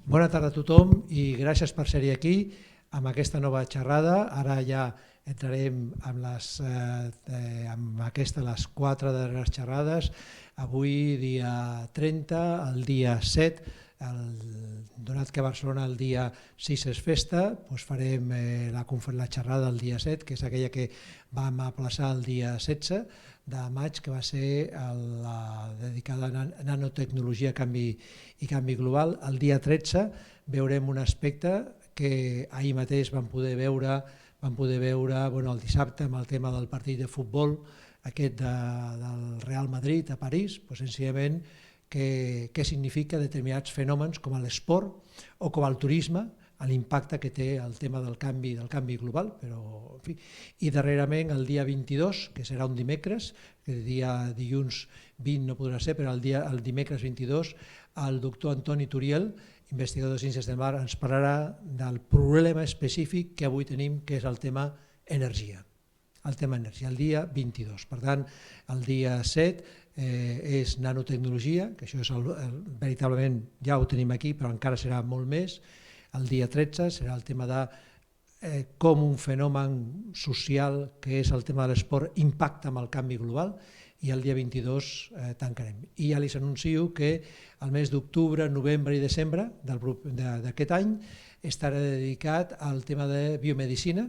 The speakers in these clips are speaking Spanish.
Bona tarda a tothom i gràcies per ser-hi aquí amb aquesta nova xerrada. Ara ja entrarem amb aquesta les 4 darreres xerrades. Avui, dia 30, el dia 7, donat que a Barcelona el dia 6 és festa, doncs farem la xerrada el dia 7, que és aquella que vam aplaçar el dia 16 de maig, que va ser dedicada a nanotecnologia i canvi global. El dia 13 veurem un aspecte que ahir mateix vam poder veure el dissabte amb el tema del partit de futbol aquest del Real Madrid a París, senzillament què significa determinats fenòmens com l'esport o com el turisme, l'impacte que té el tema del canvi global. Però, en fi. I darrerament el dia 22, que serà un dimecres, que el dia dilluns 20 no podrà ser, però el dimecres 22, el doctor Antoni Turiel, investigador de Ciències del Mar, ens parlarà del problema específic que avui tenim, que és el tema energia. El dia 22. Per tant, el dia 7 és nanotecnologia, que això és veritablement ja ho tenim aquí, però encara serà molt més. El dia 13 serà el tema de com un fenomen social, que és el tema de l'esport, impacta amb el canvi global, i el dia 22 tancarem. I ja els anuncio que el mes d'octubre, novembre i desembre d'aquest any estarà dedicat al tema de biomedicina,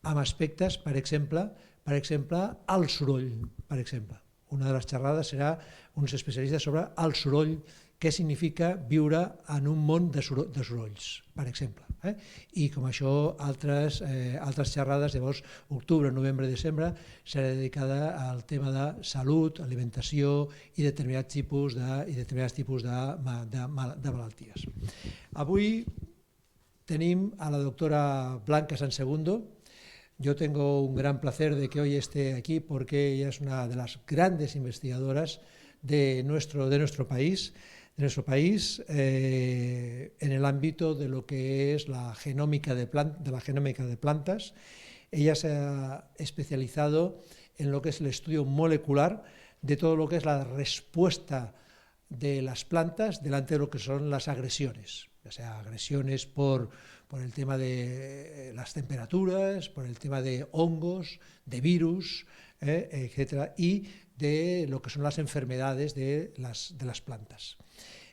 amb aspectes, per exemple, el soroll. Per exemple, una de les xerrades serà uns especialistes sobre el soroll, què significa viure en un món de sorolls, per exemple. I com això, altres xerrades, llavors, octubre, novembre i desembre, serà dedicada al tema de salut, alimentació i determinats tipus de malalties. Avui tenim a la doctora Blanca Sansegundo. Yo tengo un gran placer de que hoy esté aquí porque ella es una de las grandes investigadoras de nuestro país, en el ámbito de lo que es la genómica de plantas. Ella se ha especializado en lo que es el estudio molecular de todo lo que es la respuesta de las plantas delante de lo que son las agresiones, ya sea agresiones por el tema de las temperaturas, por el tema de hongos, de virus, etcétera, y de lo que son las enfermedades de las plantas.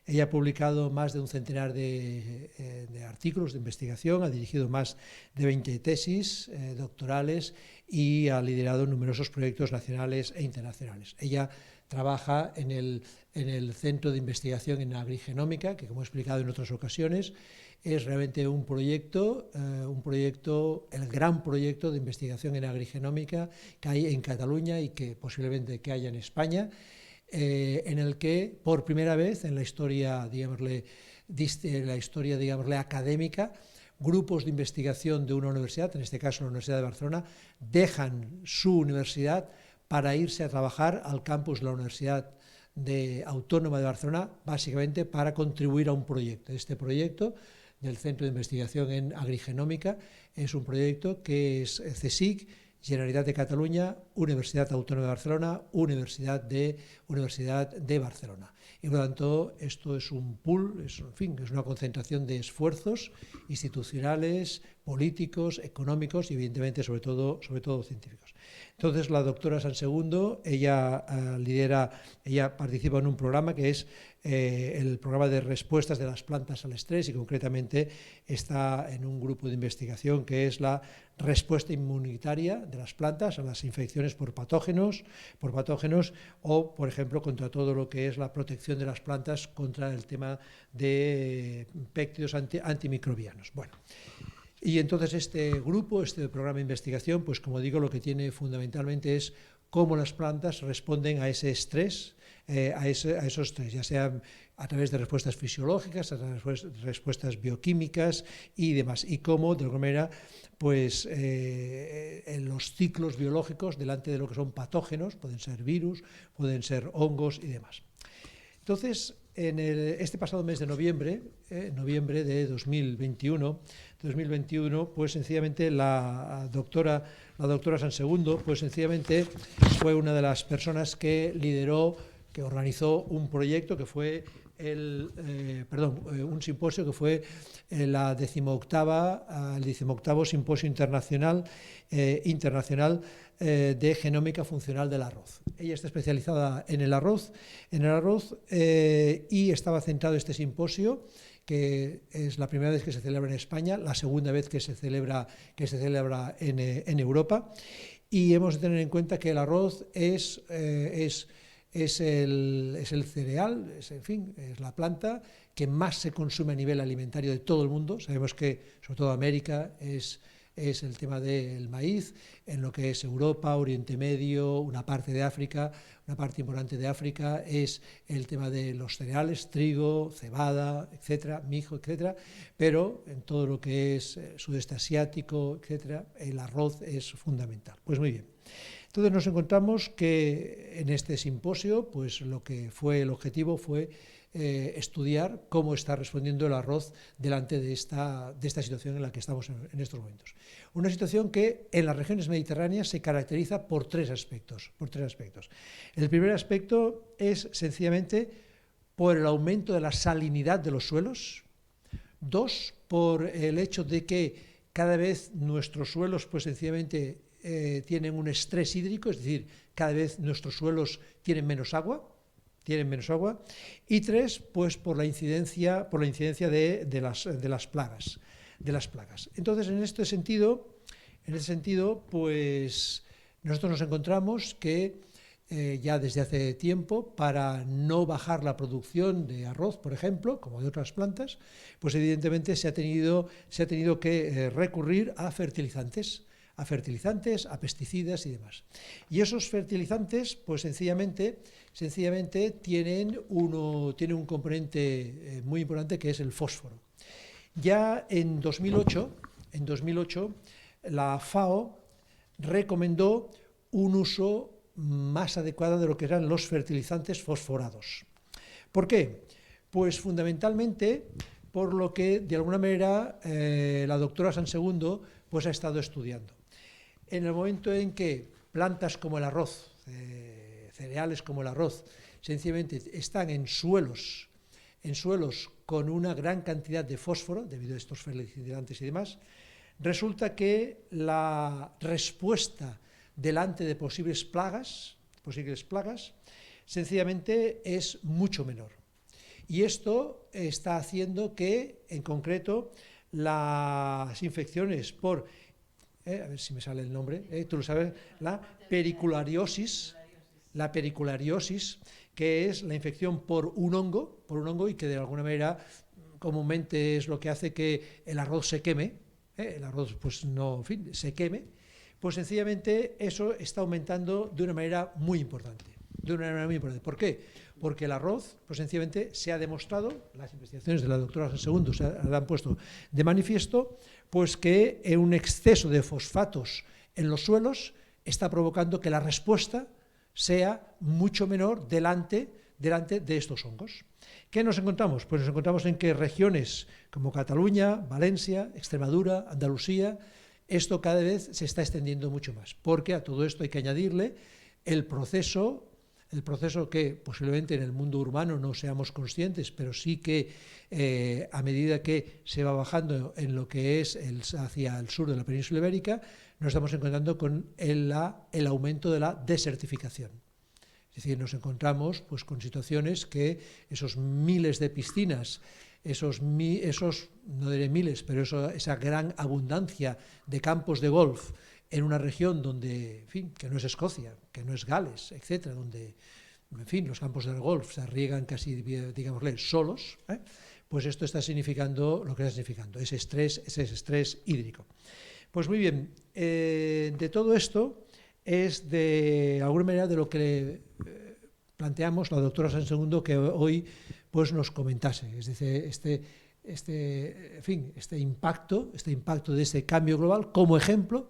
Ella ha publicado más de un centenar de artículos de investigación, ha dirigido más de 20 tesis doctorales y ha liderado numerosos proyectos nacionales e internacionales. Ella trabaja en el Centro de Investigación en Agrigenómica, que, como he explicado en otras ocasiones, es realmente un proyecto, el gran proyecto de investigación en agrigenómica que hay en Cataluña y que posiblemente que haya en España, en el que por primera vez en la historia, académica, grupos de investigación de una universidad, en este caso la Universidad de Barcelona, dejan su universidad para irse a trabajar al campus de la Universidad Autónoma de Barcelona, básicamente para contribuir a un proyecto. Este proyecto del Centro de Investigación en Agrigenómica es un proyecto que es CSIC, Generalitat de Catalunya, Universidad Autónoma de Barcelona, Universidad de Barcelona. Y por lo tanto, esto es un pool, es una concentración de esfuerzos institucionales, políticos, económicos y evidentemente sobre todo científicos. Entonces, la doctora Sansegundo, ella participa en un programa que es el programa de respuestas de las plantas al estrés, y concretamente está en un grupo de investigación que es la respuesta inmunitaria de las plantas a las infecciones por patógenos o, por ejemplo, contra todo lo que es la protección de las plantas contra el tema de péptidos antimicrobianos. Bueno. Y entonces este programa de investigación, pues como digo, lo que tiene fundamentalmente es cómo las plantas responden a ese estrés, a esos estrés, ya sea a través de respuestas fisiológicas, a través de respuestas bioquímicas y demás, y cómo, de alguna manera, pues en los ciclos biológicos delante de lo que son patógenos, pueden ser virus, pueden ser hongos y demás. Entonces, en este pasado mes de noviembre de 2021, pues sencillamente la doctora Sansegundo, pues sencillamente fue una de las personas que lideró, que organizó un proyecto que fue un simposio que fue el 18º Simposio Internacional de Genómica Funcional del Arroz. Ella está especializada en el arroz, y estaba centrado este simposio, que es la primera vez que se celebra en España, la segunda vez que se celebra en Europa, y hemos de tener en cuenta que el arroz es el cereal, es la planta que más se consume a nivel alimentario de todo el mundo. Sabemos que, sobre todo América, es el tema del maíz, en lo que es Europa, Oriente Medio, una parte de África, una parte importante de África es el tema de los cereales, trigo, cebada, etcétera, mijo, etcétera, pero en todo lo que es sudeste asiático, etcétera, el arroz es fundamental. Pues muy bien. Entonces nos encontramos que en este simposio, pues lo que fue el objetivo fue estudiar cómo está respondiendo el arroz delante de esta situación en la que estamos en estos momentos. Una situación que en las regiones mediterráneas se caracteriza por tres aspectos. El primer aspecto es sencillamente por el aumento de la salinidad de los suelos. Dos, por el hecho de que cada vez nuestros suelos pues sencillamente tienen un estrés hídrico, es decir, cada vez nuestros suelos tienen menos agua, y tres, pues por la incidencia de las plagas. Entonces, en este sentido, pues nosotros nos encontramos que ya desde hace tiempo, para no bajar la producción de arroz, por ejemplo, como de otras plantas, pues evidentemente se ha tenido que recurrir a fertilizantes, a pesticidas y demás. Y esos fertilizantes, pues sencillamente tienen un componente muy importante, que es el fósforo. Ya en 2008 la FAO recomendó un uso más adecuado de lo que eran los fertilizantes fosforados. ¿Por qué? Pues fundamentalmente por lo que de alguna manera la doctora Sansegundo pues ha estado estudiando. En el momento en que plantas como el arroz, cereales como el arroz, sencillamente están en suelos con una gran cantidad de fósforo, debido a estos fertilizantes y demás, resulta que la respuesta delante de posibles plagas, sencillamente es mucho menor. Y esto está haciendo que, en concreto, las infecciones por, a ver si me sale el nombre, tú lo sabes, la periculariosis, que es la infección por un hongo y que de alguna manera comúnmente es lo que hace que el arroz se queme, el arroz pues no, en fin, se queme, pues sencillamente eso está aumentando de una manera muy importante. ¿Por qué? Porque el arroz, pues sencillamente se ha demostrado, las investigaciones de la doctora Sansegundo se han puesto de manifiesto, pues que un exceso de fosfatos en los suelos está provocando que la respuesta sea mucho menor delante de estos hongos. ¿Qué nos encontramos? Pues nos encontramos en que regiones como Cataluña, Valencia, Extremadura, Andalucía, esto cada vez se está extendiendo mucho más, porque a todo esto hay que añadirle el proceso que posiblemente en el mundo urbano no seamos conscientes, pero sí que a medida que se va bajando en lo que es hacia el sur de la península ibérica, nos estamos encontrando con el aumento de la desertificación. Es decir, nos encontramos pues, con situaciones que esos miles de piscinas, esos no diré miles, pero esa gran abundancia de campos de golf en una región donde, en fin, que no es Escocia, que no es Gales, etcétera, donde, en fin, los campos del golf se riegan casi, digámosle, solos, pues esto está significando lo que está significando, ese estrés hídrico. Pues muy bien, de todo esto es de alguna manera de lo que planteamos la doctora Sansegundo que hoy pues nos comentase, es decir, este impacto de ese cambio global como ejemplo.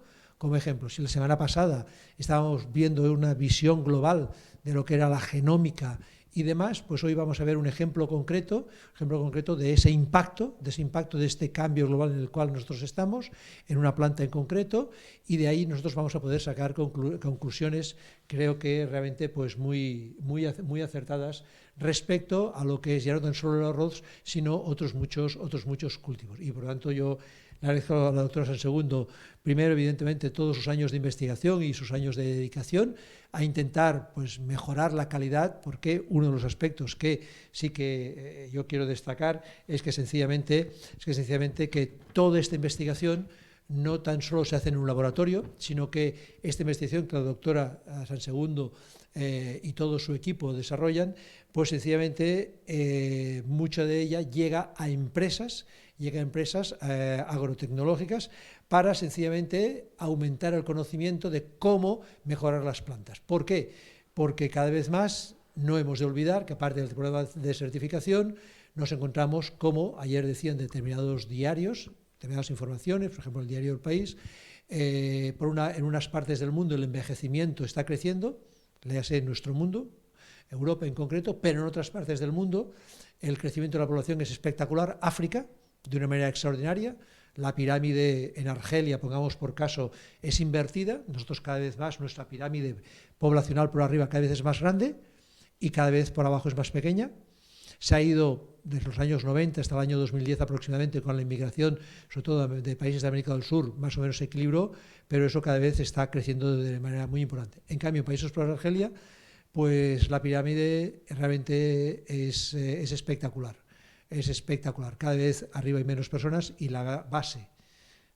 Si la semana pasada estábamos viendo una visión global de lo que era la genómica y demás, pues hoy vamos a ver un ejemplo concreto de ese impacto, de este cambio global en el cual nosotros estamos, en una planta en concreto, y de ahí nosotros vamos a poder sacar conclusiones creo que realmente pues muy acertadas respecto a lo que es ya no tan solo el arroz, sino otros muchos cultivos. Y por lo tanto yo le agradezco a la doctora Sansegundo, primero, evidentemente, todos sus años de investigación y sus años de dedicación a intentar pues, mejorar la calidad, porque uno de los aspectos que sí que yo quiero destacar es que sencillamente que toda esta investigación no tan solo se hace en un laboratorio, sino que esta investigación que la doctora Sansegundo y todo su equipo desarrollan, pues sencillamente mucha de ella llega a empresas agrotecnológicas para sencillamente aumentar el conocimiento de cómo mejorar las plantas. ¿Por qué? Porque cada vez más no hemos de olvidar que aparte del problema de certificación nos encontramos, como ayer decían determinados diarios, determinadas informaciones, por ejemplo el diario El País, en unas partes del mundo el envejecimiento está creciendo, léase en nuestro mundo, Europa en concreto, pero en otras partes del mundo el crecimiento de la población es espectacular. África, de una manera extraordinaria, la pirámide en Argelia, pongamos por caso, es invertida, nosotros cada vez más, nuestra pirámide poblacional por arriba cada vez es más grande y cada vez por abajo es más pequeña. Se ha ido desde los años 90 hasta el año 2010 aproximadamente con la inmigración, sobre todo de países de América del Sur, más o menos se equilibró, pero eso cada vez está creciendo de manera muy importante. En cambio, en países por Argelia, pues la pirámide realmente es espectacular. Es espectacular. Cada vez arriba hay menos personas y la base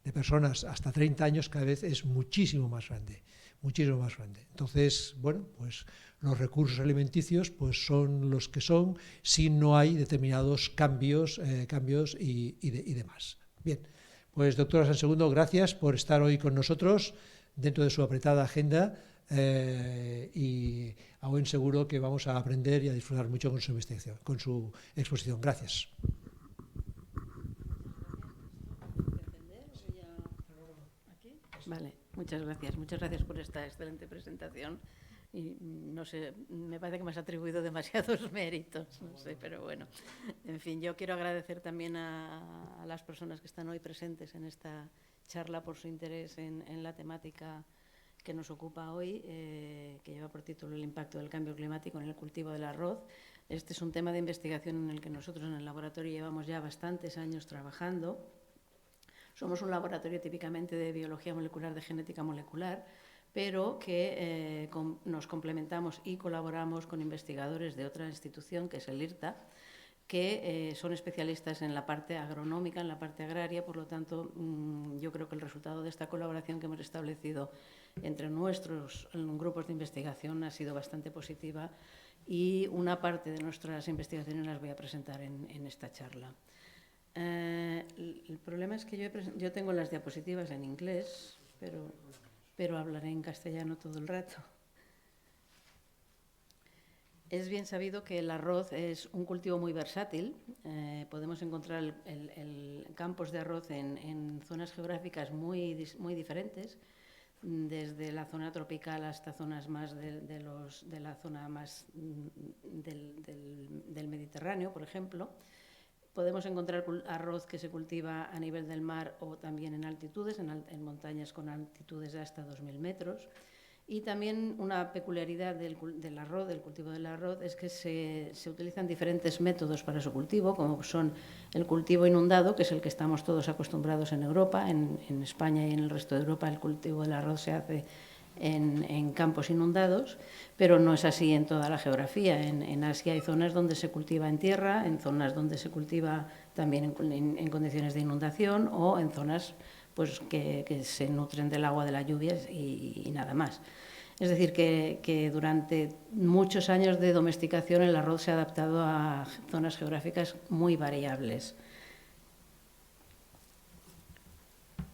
de personas hasta 30 años cada vez es muchísimo más grande. Muchísimo más grande. Entonces, bueno, pues los recursos alimenticios pues son los que son si no hay determinados cambios y demás. Bien, pues doctora Sansegundo, gracias por estar hoy con nosotros dentro de su apretada agenda y a buen seguro que vamos a aprender y a disfrutar mucho con su investigación, con su exposición. Gracias. Vale, muchas gracias por esta excelente presentación. Y no sé, me parece que me has atribuido demasiados méritos, no sé, pero bueno. En fin, yo quiero agradecer también a las personas que están hoy presentes en esta charla por su interés en la temática que nos ocupa hoy, que lleva por título el impacto del cambio climático en el cultivo del arroz. Este es un tema de investigación en el que nosotros en el laboratorio llevamos ya bastantes años trabajando. Somos un laboratorio típicamente de biología molecular, de genética molecular, pero que nos complementamos y colaboramos con investigadores de otra institución, que es el IRTA, que son especialistas en la parte agronómica, en la parte agraria. Por lo tanto, yo creo que el resultado de esta colaboración que hemos establecido entre nuestros grupos de investigación ha sido bastante positiva y una parte de nuestras investigaciones las voy a presentar en esta charla. El problema es que yo tengo las diapositivas en inglés, pero hablaré en castellano todo el rato. Es bien sabido que el arroz es un cultivo muy versátil. Podemos encontrar campos de arroz en zonas geográficas muy diferentes, desde la zona tropical hasta zonas más de la zona más del Mediterráneo, por ejemplo. Podemos encontrar arroz que se cultiva a nivel del mar o también en altitudes, en montañas con altitudes de hasta 2.000 metros. Y también una peculiaridad del cultivo del arroz, es que se utilizan diferentes métodos para su cultivo, como son el cultivo inundado, que es el que estamos todos acostumbrados en Europa. En España y en el resto de Europa el cultivo del arroz se hace en campos inundados, pero no es así en toda la geografía. En Asia hay zonas donde se cultiva en tierra, en zonas donde se cultiva también en condiciones de inundación, o en zonas pues, que se nutren del agua de las lluvias y nada más. Es decir, que durante muchos años de domesticación el arroz se ha adaptado a zonas geográficas muy variables.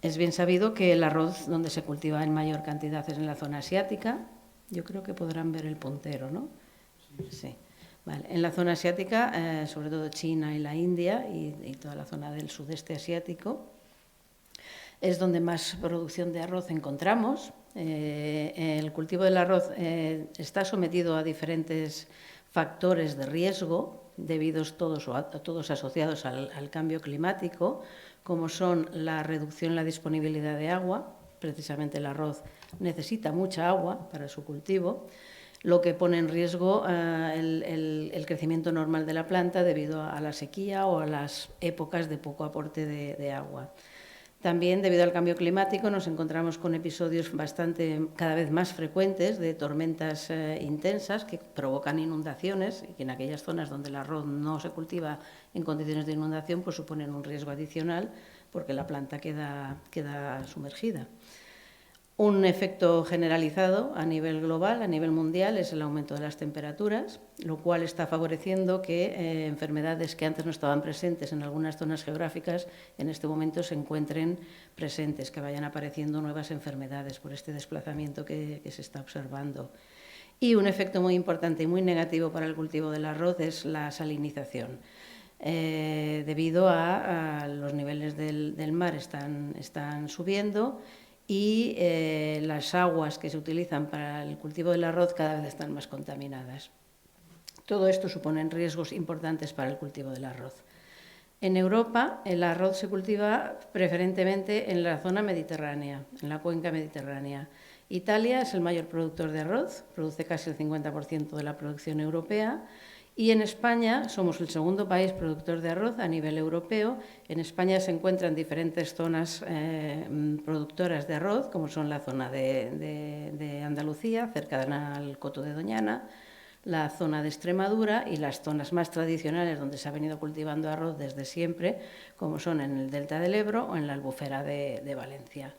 Es bien sabido que el arroz donde se cultiva en mayor cantidad es en la zona asiática. Yo creo que podrán ver el puntero, ¿no? Sí. Vale. En la zona asiática, sobre todo China y la India y toda la zona del sudeste asiático, es donde más producción de arroz encontramos. El cultivo del arroz está sometido a diferentes factores de riesgo, debidos todos asociados al cambio climático, como son la reducción en la disponibilidad de agua, precisamente el arroz necesita mucha agua para su cultivo, lo que pone en riesgo el crecimiento normal de la planta debido a la sequía o a las épocas de poco aporte de agua. También, debido al cambio climático, nos encontramos con episodios cada vez más frecuentes de tormentas intensas que provocan inundaciones y que en aquellas zonas donde el arroz no se cultiva en condiciones de inundación, pues suponen un riesgo adicional porque la planta queda sumergida. Un efecto generalizado a nivel global, a nivel mundial, es el aumento de las temperaturas, lo cual está favoreciendo que enfermedades que antes no estaban presentes en algunas zonas geográficas en este momento se encuentren presentes, que vayan apareciendo nuevas enfermedades por este desplazamiento que se está observando. Y un efecto muy importante y muy negativo para el cultivo del arroz es la salinización. Debido a los niveles del mar están subiendo, y las aguas que se utilizan para el cultivo del arroz cada vez están más contaminadas. Todo esto supone riesgos importantes para el cultivo del arroz. En Europa, el arroz se cultiva preferentemente en la zona mediterránea, en la cuenca mediterránea. Italia es el mayor productor de arroz, produce casi el 50% de la producción europea. Y en España somos el segundo país productor de arroz a nivel europeo. En España se encuentran diferentes zonas productoras de arroz, como son la zona de Andalucía, cerca del Coto de Doñana, la zona de Extremadura y las zonas más tradicionales donde se ha venido cultivando arroz desde siempre, como son en el Delta del Ebro o en la Albufera de Valencia.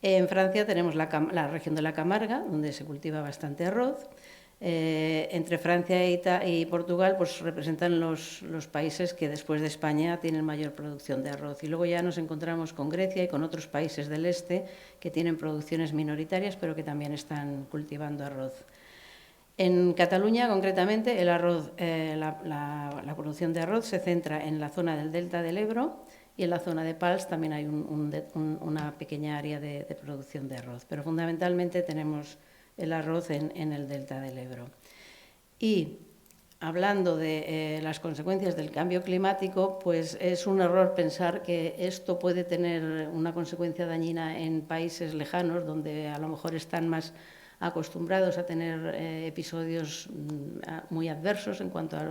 En Francia tenemos la región de la Camarga, donde se cultiva bastante arroz. Entre Francia y Portugal pues representan los países que después de España tienen mayor producción de arroz, y luego ya nos encontramos con Grecia y con otros países del este que tienen producciones minoritarias pero que también están cultivando arroz. En Cataluña, concretamente, el arroz, la producción de arroz se centra en la zona del Delta del Ebro, y en la zona de Pals también hay una pequeña área de producción de arroz, pero fundamentalmente tenemos el arroz en el Delta del Ebro. Y hablando de las consecuencias del cambio climático, pues es un error pensar que esto puede tener una consecuencia dañina en países lejanos, donde a lo mejor están más acostumbrados a tener episodios muy adversos en cuanto a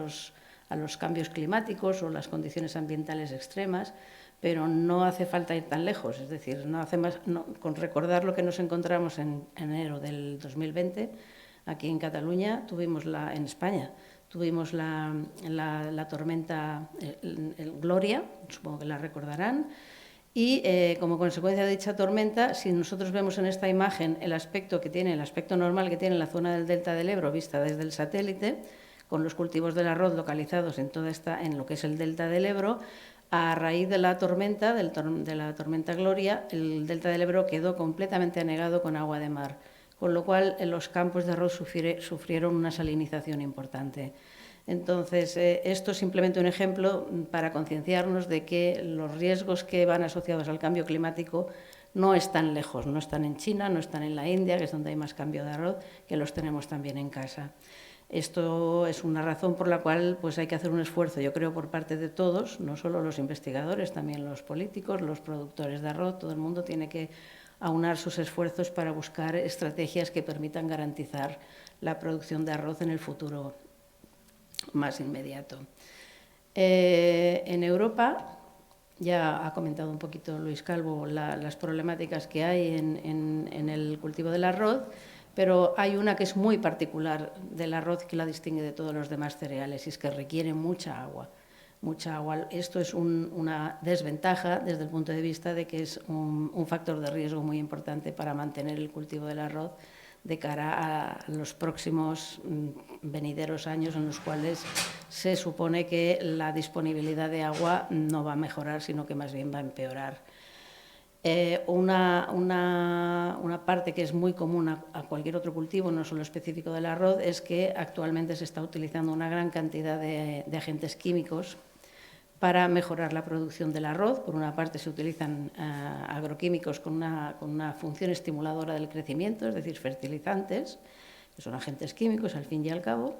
los cambios climáticos o las condiciones ambientales extremas, pero no hace falta ir tan lejos, es decir, con recordar lo que nos encontramos en enero del 2020, aquí en Cataluña, en España, tuvimos la tormenta Gloria, supongo que la recordarán, y como consecuencia de dicha tormenta, si nosotros vemos en esta imagen el aspecto normal que tiene la zona del Delta del Ebro vista desde el satélite, con los cultivos del arroz localizados en lo que es el Delta del Ebro, a raíz de la tormenta Gloria, el Delta del Ebro quedó completamente anegado con agua de mar, con lo cual los campos de arroz sufrieron una salinización importante. Entonces, esto es simplemente un ejemplo para concienciarnos de que los riesgos que van asociados al cambio climático no están lejos, no están en China, no están en la India, que es donde hay más cambio de arroz, que los tenemos también en casa. Esto es una razón por la cual pues, hay que hacer un esfuerzo, yo creo, por parte de todos, no solo los investigadores, también los políticos, los productores de arroz, todo el mundo tiene que aunar sus esfuerzos para buscar estrategias que permitan garantizar la producción de arroz en el futuro más inmediato. En Europa, ya ha comentado un poquito Luis Calvo las problemáticas que hay en el cultivo del arroz, pero hay una que es muy particular del arroz que la distingue de todos los demás cereales, y es que requiere mucha agua. Esto es una desventaja desde el punto de vista de que es un factor de riesgo muy importante para mantener el cultivo del arroz de cara a los próximos venideros años, en los cuales se supone que la disponibilidad de agua no va a mejorar, sino que más bien va a empeorar. Una parte que es muy común a cualquier otro cultivo, no solo específico del arroz, es que actualmente se está utilizando una gran cantidad de agentes químicos para mejorar la producción del arroz. Por una parte se utilizan agroquímicos con una función estimuladora del crecimiento, es decir, fertilizantes, que son agentes químicos al fin y al cabo.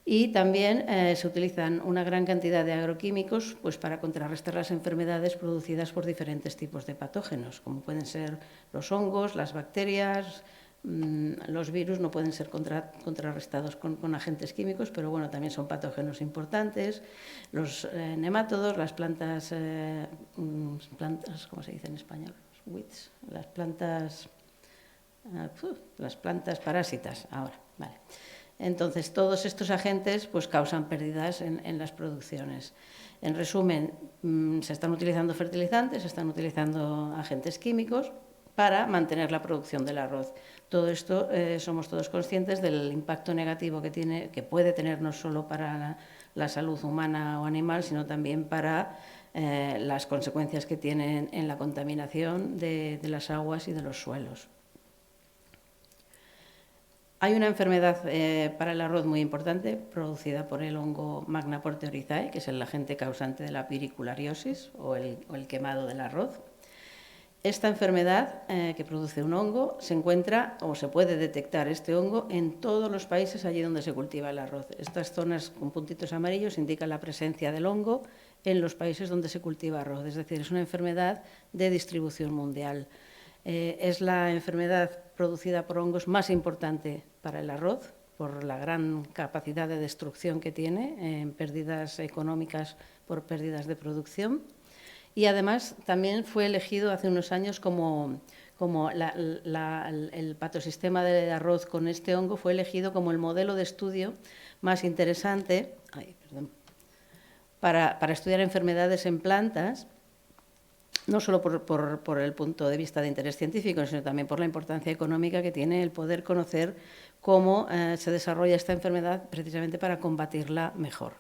Y también se utilizan una gran cantidad de agroquímicos pues, para contrarrestar las enfermedades producidas por diferentes tipos de patógenos, como pueden ser los hongos, las bacterias, los virus no pueden ser contrarrestados con agentes químicos, pero bueno, también son patógenos importantes, los nemátodos, las plantas, ¿cómo se dice en español? Weeds, las plantas parásitas, ahora, vale. Entonces, todos estos agentes pues, causan pérdidas en las producciones. En resumen, se están utilizando fertilizantes, se están utilizando agentes químicos para mantener la producción del arroz. Todo esto somos todos conscientes del impacto negativo que puede tener no solo para la salud humana o animal, sino también para las consecuencias que tienen en la contaminación de las aguas y de los suelos. Hay una enfermedad para el arroz muy importante, producida por el hongo Magna Porteorizae, que es el agente causante de la piriculariosis o el quemado del arroz. Esta enfermedad que produce un hongo se encuentra o se puede detectar este hongo en todos los países allí donde se cultiva el arroz. Estas zonas con puntitos amarillos indican la presencia del hongo en los países donde se cultiva arroz, es decir, es una enfermedad de distribución mundial. Es la enfermedad producida por hongos más importante para el arroz, por la gran capacidad de destrucción que tiene, en pérdidas económicas por pérdidas de producción. Y además también fue elegido hace unos años como el patosistema de arroz con este hongo fue elegido como el modelo de estudio más interesante para estudiar enfermedades en plantas, no solo por el punto de vista de interés científico, sino también por la importancia económica que tiene el poder conocer cómo se desarrolla esta enfermedad precisamente para combatirla mejor.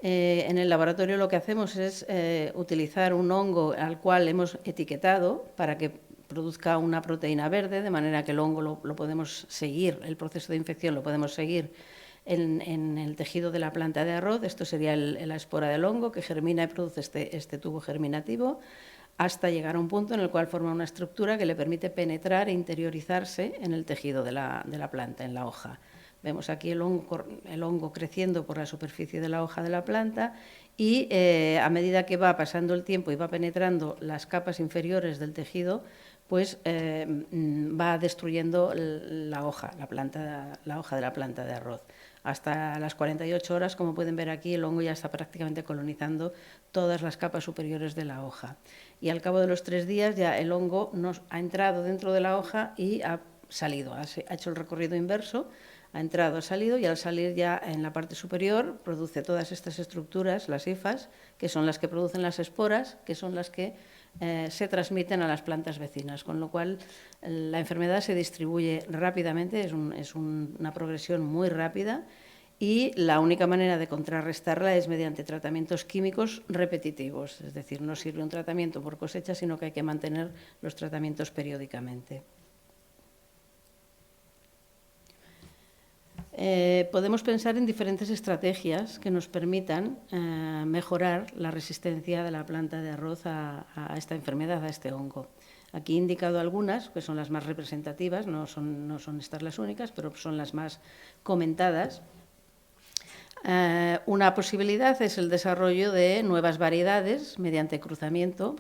En el laboratorio lo que hacemos es utilizar un hongo al cual hemos etiquetado para que produzca una proteína verde, de manera que el hongo lo podemos seguir, el proceso de infección lo podemos seguir en el tejido de la planta de arroz. Esto sería la espora del hongo que germina y produce este tubo germinativo hasta llegar a un punto en el cual forma una estructura que le permite penetrar e interiorizarse en el tejido de la planta, en la hoja. Vemos aquí el hongo creciendo por la superficie de la hoja de la planta y a medida que va pasando el tiempo y va penetrando las capas inferiores del tejido, pues va destruyendo la hoja de la planta de arroz. Hasta las 48 horas, como pueden ver aquí, el hongo ya está prácticamente colonizando todas las capas superiores de la hoja. Y al cabo de los 3 días ya el hongo ha entrado dentro de la hoja y ha salido, ha hecho el recorrido inverso, ha entrado, ha salido y al salir ya en la parte superior produce todas estas estructuras, las hifas, que son las que producen las esporas, que son las que se transmiten a las plantas vecinas, con lo cual la enfermedad se distribuye rápidamente, es una progresión muy rápida y la única manera de contrarrestarla es mediante tratamientos químicos repetitivos, es decir, no sirve un tratamiento por cosecha, sino que hay que mantener los tratamientos periódicamente. Podemos pensar en diferentes estrategias que nos permitan mejorar la resistencia de la planta de arroz a esta enfermedad, a este hongo. Aquí he indicado algunas, que son las más representativas, no son estas las únicas, pero son las más comentadas. Una posibilidad es el desarrollo de nuevas variedades mediante cruzamiento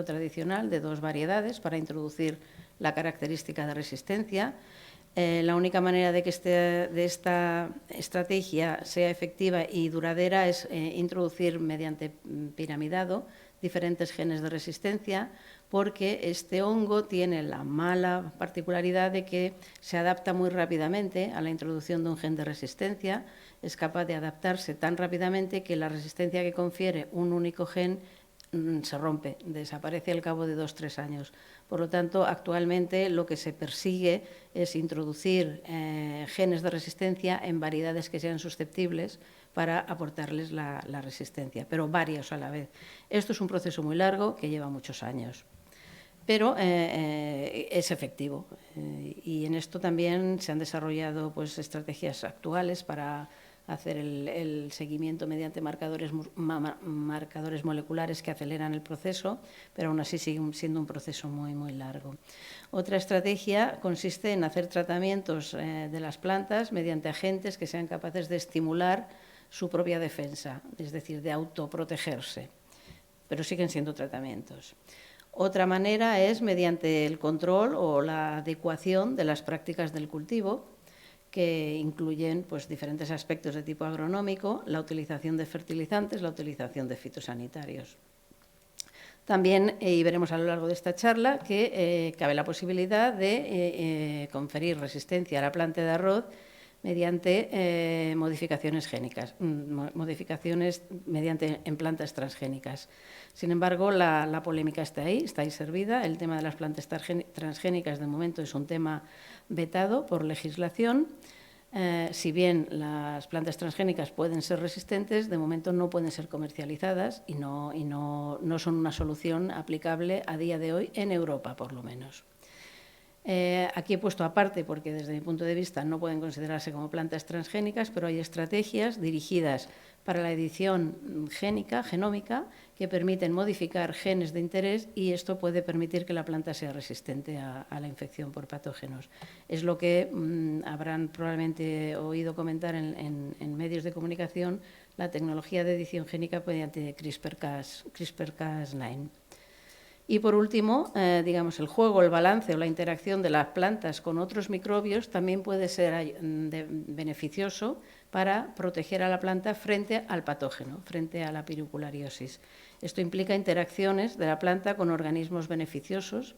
tradicional de 2 variedades para introducir la característica de resistencia. La única manera de que esta estrategia sea efectiva y duradera es introducir mediante piramidado diferentes genes de resistencia, porque este hongo tiene la mala particularidad de que se adapta muy rápidamente a la introducción de un gen de resistencia, es capaz de adaptarse tan rápidamente que la resistencia que confiere un único gen se rompe, desaparece al cabo de 2 o 3 años. Por lo tanto, actualmente lo que se persigue es introducir genes de resistencia en variedades que sean susceptibles para aportarles la resistencia, pero varios a la vez. Esto es un proceso muy largo que lleva muchos años, pero es efectivo. Y en esto también se han desarrollado pues, estrategias actuales para hacer el seguimiento mediante marcadores moleculares que aceleran el proceso, pero aún así sigue siendo un proceso muy, muy largo. Otra estrategia consiste en hacer tratamientos de las plantas mediante agentes que sean capaces de estimular su propia defensa, es decir, de autoprotegerse, pero siguen siendo tratamientos. Otra manera es mediante el control o la adecuación de las prácticas del cultivo, que incluyen pues, diferentes aspectos de tipo agronómico, la utilización de fertilizantes, la utilización de fitosanitarios. También, y veremos a lo largo de esta charla, que cabe la posibilidad de conferir resistencia a la planta de arroz mediante modificaciones génicas, modificaciones en plantas transgénicas. Sin embargo, la polémica está ahí servida. El tema de las plantas transgénicas de momento es un tema vetado por legislación. Si bien las plantas transgénicas pueden ser resistentes, de momento no pueden ser comercializadas y no son una solución aplicable a día de hoy en Europa, por lo menos. Aquí he puesto aparte, porque desde mi punto de vista no pueden considerarse como plantas transgénicas, pero hay estrategias dirigidas para la edición genómica, que permiten modificar genes de interés y esto puede permitir que la planta sea resistente a la infección por patógenos. Es lo que habrán probablemente oído comentar en medios de comunicación, la tecnología de edición génica mediante CRISPR-Cas9. Y por último, digamos, el juego, el balance o la interacción de las plantas con otros microbios también puede ser beneficioso para proteger a la planta frente al patógeno, frente a la piriculariosis. Esto implica interacciones de la planta con organismos beneficiosos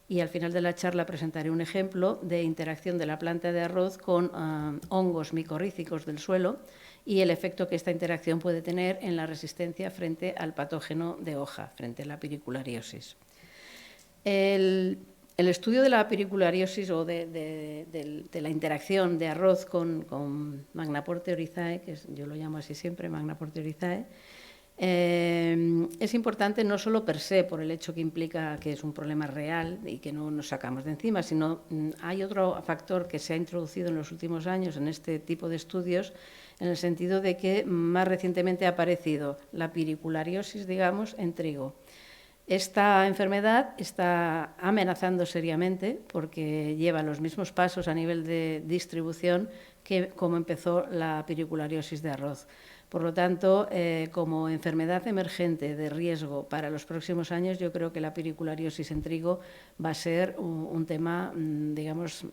y al final de la charla presentaré un ejemplo de interacción de la planta de arroz con hongos micorrízicos del suelo y el efecto que esta interacción puede tener en la resistencia frente al patógeno de hoja, frente a la piriculariosis. El estudio de la piriculariosis o de la interacción de arroz con Magnaporte oryzae, que yo lo llamo así siempre, Magnaporte oryzae, es importante no solo per se, por el hecho que implica que es un problema real y que no nos sacamos de encima, sino hay otro factor que se ha introducido en los últimos años en este tipo de estudios, en el sentido de que más recientemente ha aparecido la piriculariosis, digamos, en trigo. Esta enfermedad está amenazando seriamente porque lleva los mismos pasos a nivel de distribución que como empezó la piriculariosis de arroz. Por lo tanto, como enfermedad emergente de riesgo para los próximos años, yo creo que la piriculariosis en trigo va a ser un tema, digamos,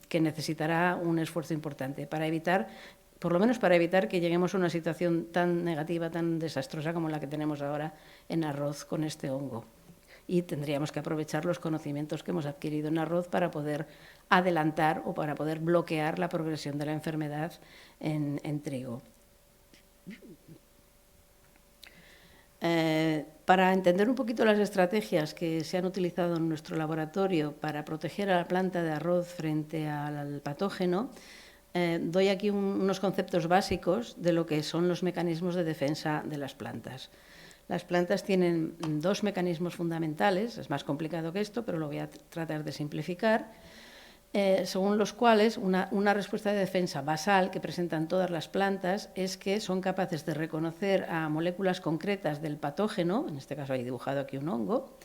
que necesitará un esfuerzo importante para evitar, por lo menos para evitar que lleguemos a una situación tan negativa, tan desastrosa como la que tenemos ahora en arroz con este hongo. Y tendríamos que aprovechar los conocimientos que hemos adquirido en arroz para poder adelantar o para poder bloquear la progresión de la enfermedad en trigo. Para entender un poquito las estrategias que se han utilizado en nuestro laboratorio para proteger a la planta de arroz frente al patógeno, doy aquí unos conceptos básicos de lo que son los mecanismos de defensa de las plantas. Las plantas tienen dos mecanismos fundamentales, es más complicado que esto, pero lo voy a tratar de simplificar, según los cuales una respuesta de defensa basal que presentan todas las plantas es que son capaces de reconocer a moléculas concretas del patógeno, en este caso he dibujado aquí un hongo,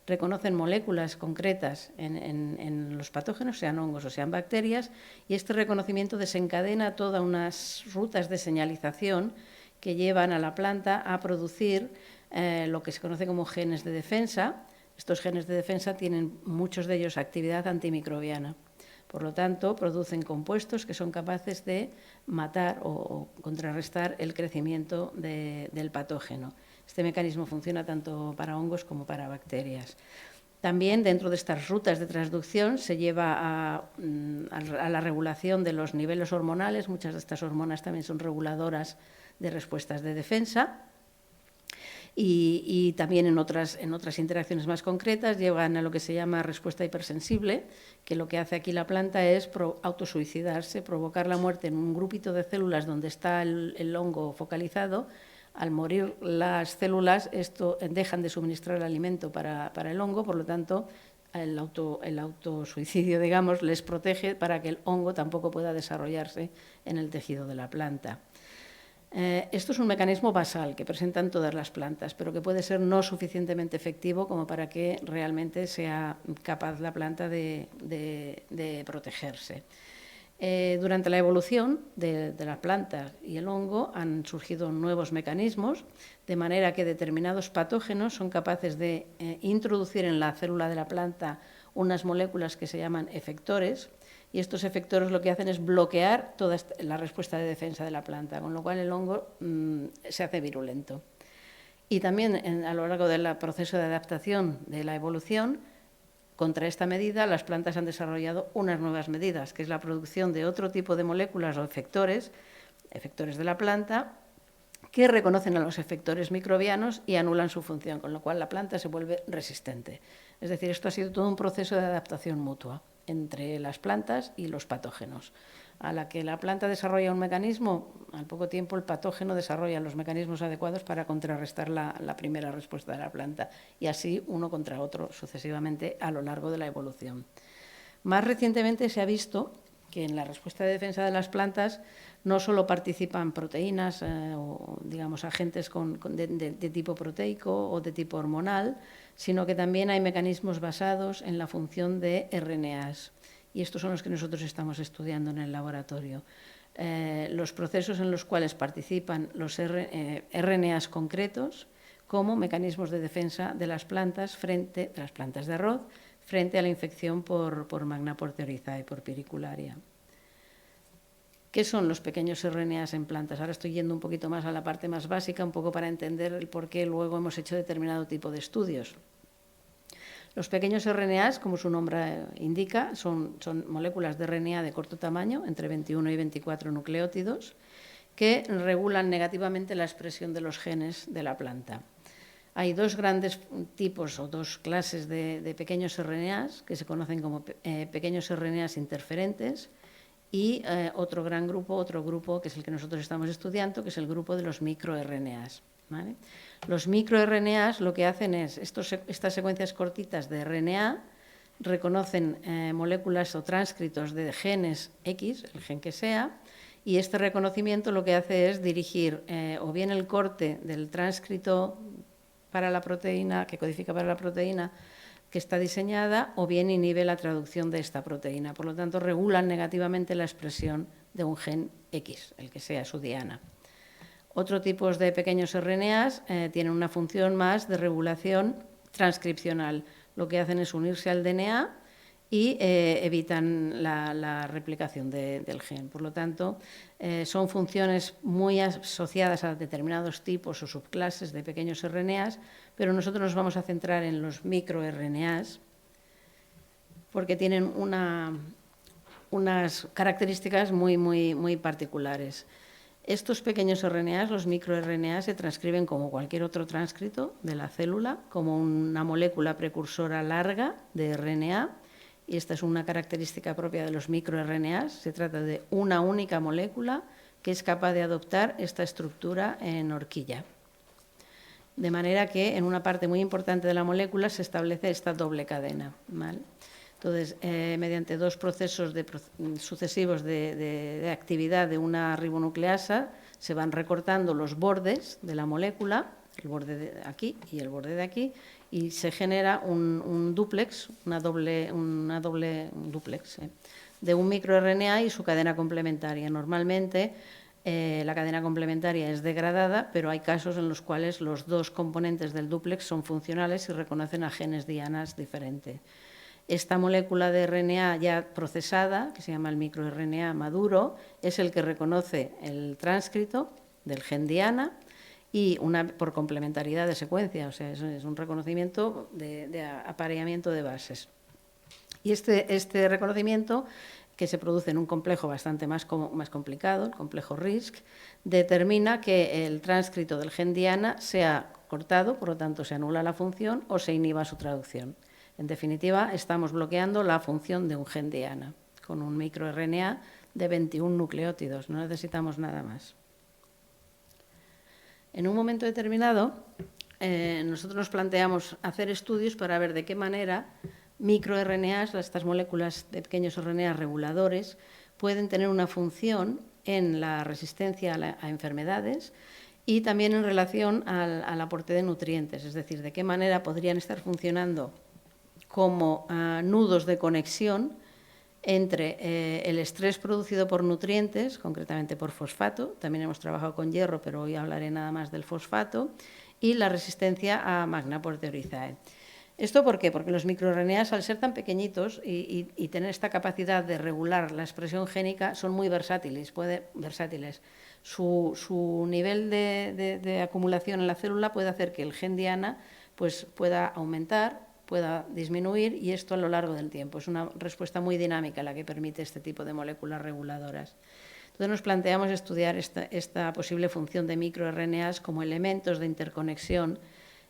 reconocen moléculas concretas en los patógenos, sean hongos o sean bacterias, y este reconocimiento desencadena todas unas rutas de señalización que llevan a la planta a producir lo que se conoce como genes de defensa. Estos genes de defensa tienen muchos de ellos actividad antimicrobiana. Por lo tanto, producen compuestos que son capaces de matar o contrarrestar el crecimiento del patógeno. Este mecanismo funciona tanto para hongos como para bacterias. También dentro de estas rutas de transducción se lleva a la regulación de los niveles hormonales. Muchas de estas hormonas también son reguladoras de respuestas de defensa. Y también en otras interacciones más concretas llevan a lo que se llama respuesta hipersensible, que lo que hace aquí la planta es autosuicidarse, provocar la muerte en un grupito de células donde está el hongo focalizado. Al morir las células, dejan de suministrar el alimento para el hongo, por lo tanto, el autosuicidio, digamos, les protege para que el hongo tampoco pueda desarrollarse en el tejido de la planta. Esto es un mecanismo basal que presentan todas las plantas, pero que puede ser no suficientemente efectivo como para que realmente sea capaz la planta de protegerse. Durante la evolución de las plantas y el hongo han surgido nuevos mecanismos, de manera que determinados patógenos son capaces de introducir en la célula de la planta unas moléculas que se llaman efectores, y estos efectores lo que hacen es bloquear toda la respuesta de defensa de la planta, con lo cual el hongo se hace virulento. Y también a lo largo del proceso de adaptación de la evolución, contra esta medida las plantas han desarrollado unas nuevas medidas, que es la producción de otro tipo de moléculas o efectores de la planta, que reconocen a los efectores microbianos y anulan su función, con lo cual la planta se vuelve resistente. Es decir, esto ha sido todo un proceso de adaptación mutua entre las plantas y los patógenos. A la que la planta desarrolla un mecanismo, al poco tiempo el patógeno desarrolla los mecanismos adecuados para contrarrestar la primera respuesta de la planta, y así uno contra otro sucesivamente a lo largo de la evolución. Más recientemente se ha visto que en la respuesta de defensa de las plantas no solo participan proteínas o, digamos, agentes de tipo proteico o de tipo hormonal, sino que también hay mecanismos basados en la función de RNAs. Y estos son los que nosotros estamos estudiando en el laboratorio. Los procesos en los cuales participan los RNAs concretos como mecanismos de defensa de las plantas de las plantas de arroz frente a la infección por Magna Porteorizae, por piricularia. ¿Qué son los pequeños RNAs en plantas? Ahora estoy yendo un poquito más a la parte más básica, un poco para entender el por qué luego hemos hecho determinado tipo de estudios. Los pequeños RNAs, como su nombre indica, son moléculas de RNA de corto tamaño, entre 21 y 24 nucleótidos, que regulan negativamente la expresión de los genes de la planta. Hay dos grandes tipos o dos clases de pequeños RNAs, que se conocen como pequeños RNAs interferentes, y otro grupo que es el que nosotros estamos estudiando, que es el grupo de los microRNAs. ¿Vale? Los microRNAs lo que hacen es, estas secuencias cortitas de RNA reconocen moléculas o tránscritos de genes X, el gen que sea, y este reconocimiento lo que hace es dirigir o bien el corte del tránscrito para la proteína, que codifica para la proteína que está diseñada, o bien inhibe la traducción de esta proteína. Por lo tanto, regulan negativamente la expresión de un gen X, el que sea su diana. Otros tipos de pequeños RNAs tienen una función más de regulación transcripcional. Lo que hacen es unirse al DNA y evitan la replicación del gen. Por lo tanto, son funciones muy asociadas a determinados tipos o subclases de pequeños RNAs, pero nosotros nos vamos a centrar en los microRNAs porque tienen unas características muy particulares. Estos pequeños RNAs, los microRNAs, se transcriben como cualquier otro tránscrito de la célula, como una molécula precursora larga de RNA, y esta es una característica propia de los microRNAs. Se trata de una única molécula que es capaz de adoptar esta estructura en horquilla. De manera que en una parte muy importante de la molécula se establece esta doble cadena, ¿vale? Entonces, mediante dos procesos sucesivos de actividad de una ribonucleasa, se van recortando los bordes de la molécula, el borde de aquí y el borde de aquí, y se genera un dúplex, un dúplex de un microRNA y su cadena complementaria. Normalmente la cadena complementaria es degradada, pero hay casos en los cuales los dos componentes del dúplex son funcionales y reconocen a genes dianas diferentes. Esta molécula de RNA ya procesada, que se llama el microRNA maduro, es el que reconoce el tránscrito del gen diana y por complementariedad de secuencia, o sea, es un reconocimiento de apareamiento de bases. Y este reconocimiento, que se produce en un complejo bastante más complicado, el complejo RISC, determina que el tránscrito del gen diana sea cortado, por lo tanto se anula la función o se inhiba su traducción. En definitiva, estamos bloqueando la función de un gen diana con un microRNA de 21 nucleótidos, no necesitamos nada más. En un momento determinado, nosotros nos planteamos hacer estudios para ver de qué manera microRNAs, estas moléculas de pequeños RNA reguladores, pueden tener una función en la resistencia a enfermedades y también en relación al aporte de nutrientes, es decir, de qué manera podrían estar funcionando como nudos de conexión entre el estrés producido por nutrientes, concretamente por fosfato, también hemos trabajado con hierro, pero hoy hablaré nada más del fosfato, y la resistencia a Magna por Teorizae. ¿Esto por qué? Porque los microRNAs, al ser tan pequeñitos y tener esta capacidad de regular la expresión génica, son muy versátiles. Su nivel de acumulación en la célula puede hacer que el gen diana pues, pueda aumentar, pueda disminuir, y esto a lo largo del tiempo. Es una respuesta muy dinámica la que permite este tipo de moléculas reguladoras. Entonces nos planteamos estudiar esta posible función de microRNAs como elementos de interconexión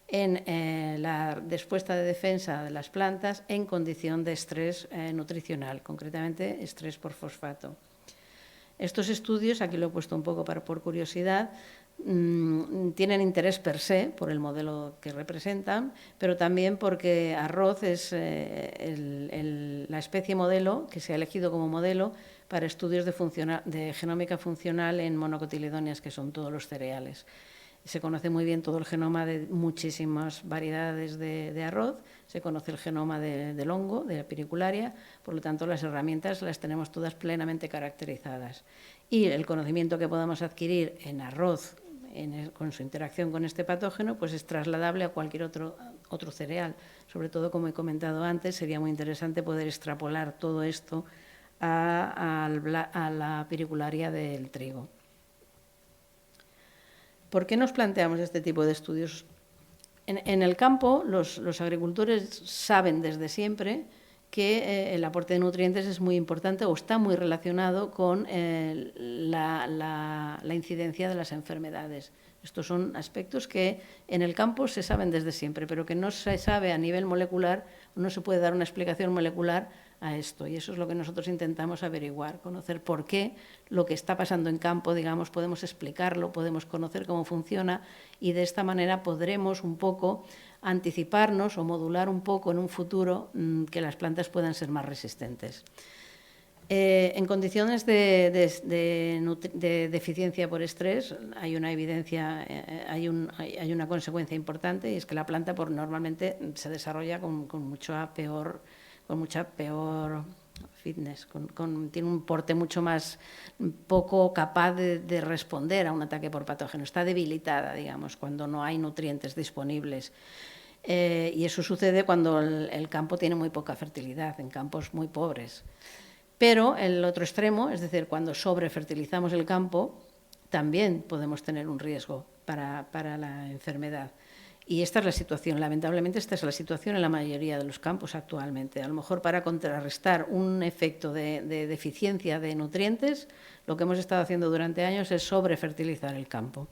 en la respuesta de defensa de las plantas en condición de estrés nutricional, concretamente estrés por fosfato. Estos estudios, aquí lo he puesto un poco por curiosidad, tienen interés per se por el modelo que representan, pero también porque arroz es la especie modelo que se ha elegido como modelo para estudios de genómica funcional en monocotiledóneas, que son todos los cereales. Se conoce muy bien todo el genoma de muchísimas variedades de arroz, se conoce el genoma del hongo, de la piricularia, por lo tanto las herramientas las tenemos todas plenamente caracterizadas. Y el conocimiento que podamos adquirir en arroz, con su interacción con este patógeno, pues es trasladable a cualquier otro cereal. Sobre todo, como he comentado antes, sería muy interesante poder extrapolar todo esto a la piricularia del trigo. ¿Por qué nos planteamos este tipo de estudios? En el campo, los agricultores saben desde siempre que el aporte de nutrientes es muy importante o está muy relacionado con la incidencia de las enfermedades. Estos son aspectos que en el campo se saben desde siempre, pero que no se sabe a nivel molecular, no se puede dar una explicación molecular a esto, y eso es lo que nosotros intentamos averiguar, conocer por qué lo que está pasando en campo, digamos, podemos explicarlo, podemos conocer cómo funciona, y de esta manera podremos un poco anticiparnos o modular un poco en un futuro que las plantas puedan ser más resistentes. En condiciones de deficiencia por estrés hay una evidencia, hay una consecuencia importante, y es que la planta normalmente se desarrolla con mucha peor fitness, tiene un porte mucho más poco capaz de responder a un ataque por patógeno. Está debilitada, digamos, cuando no hay nutrientes disponibles. Y eso sucede cuando el campo tiene muy poca fertilidad, en campos muy pobres. Pero el otro extremo, es decir, cuando sobrefertilizamos el campo, también podemos tener un riesgo para la enfermedad. Y esta es la situación, lamentablemente esta es la situación en la mayoría de los campos actualmente. A lo mejor para contrarrestar un efecto de deficiencia de nutrientes, lo que hemos estado haciendo durante años es sobrefertilizar el campo.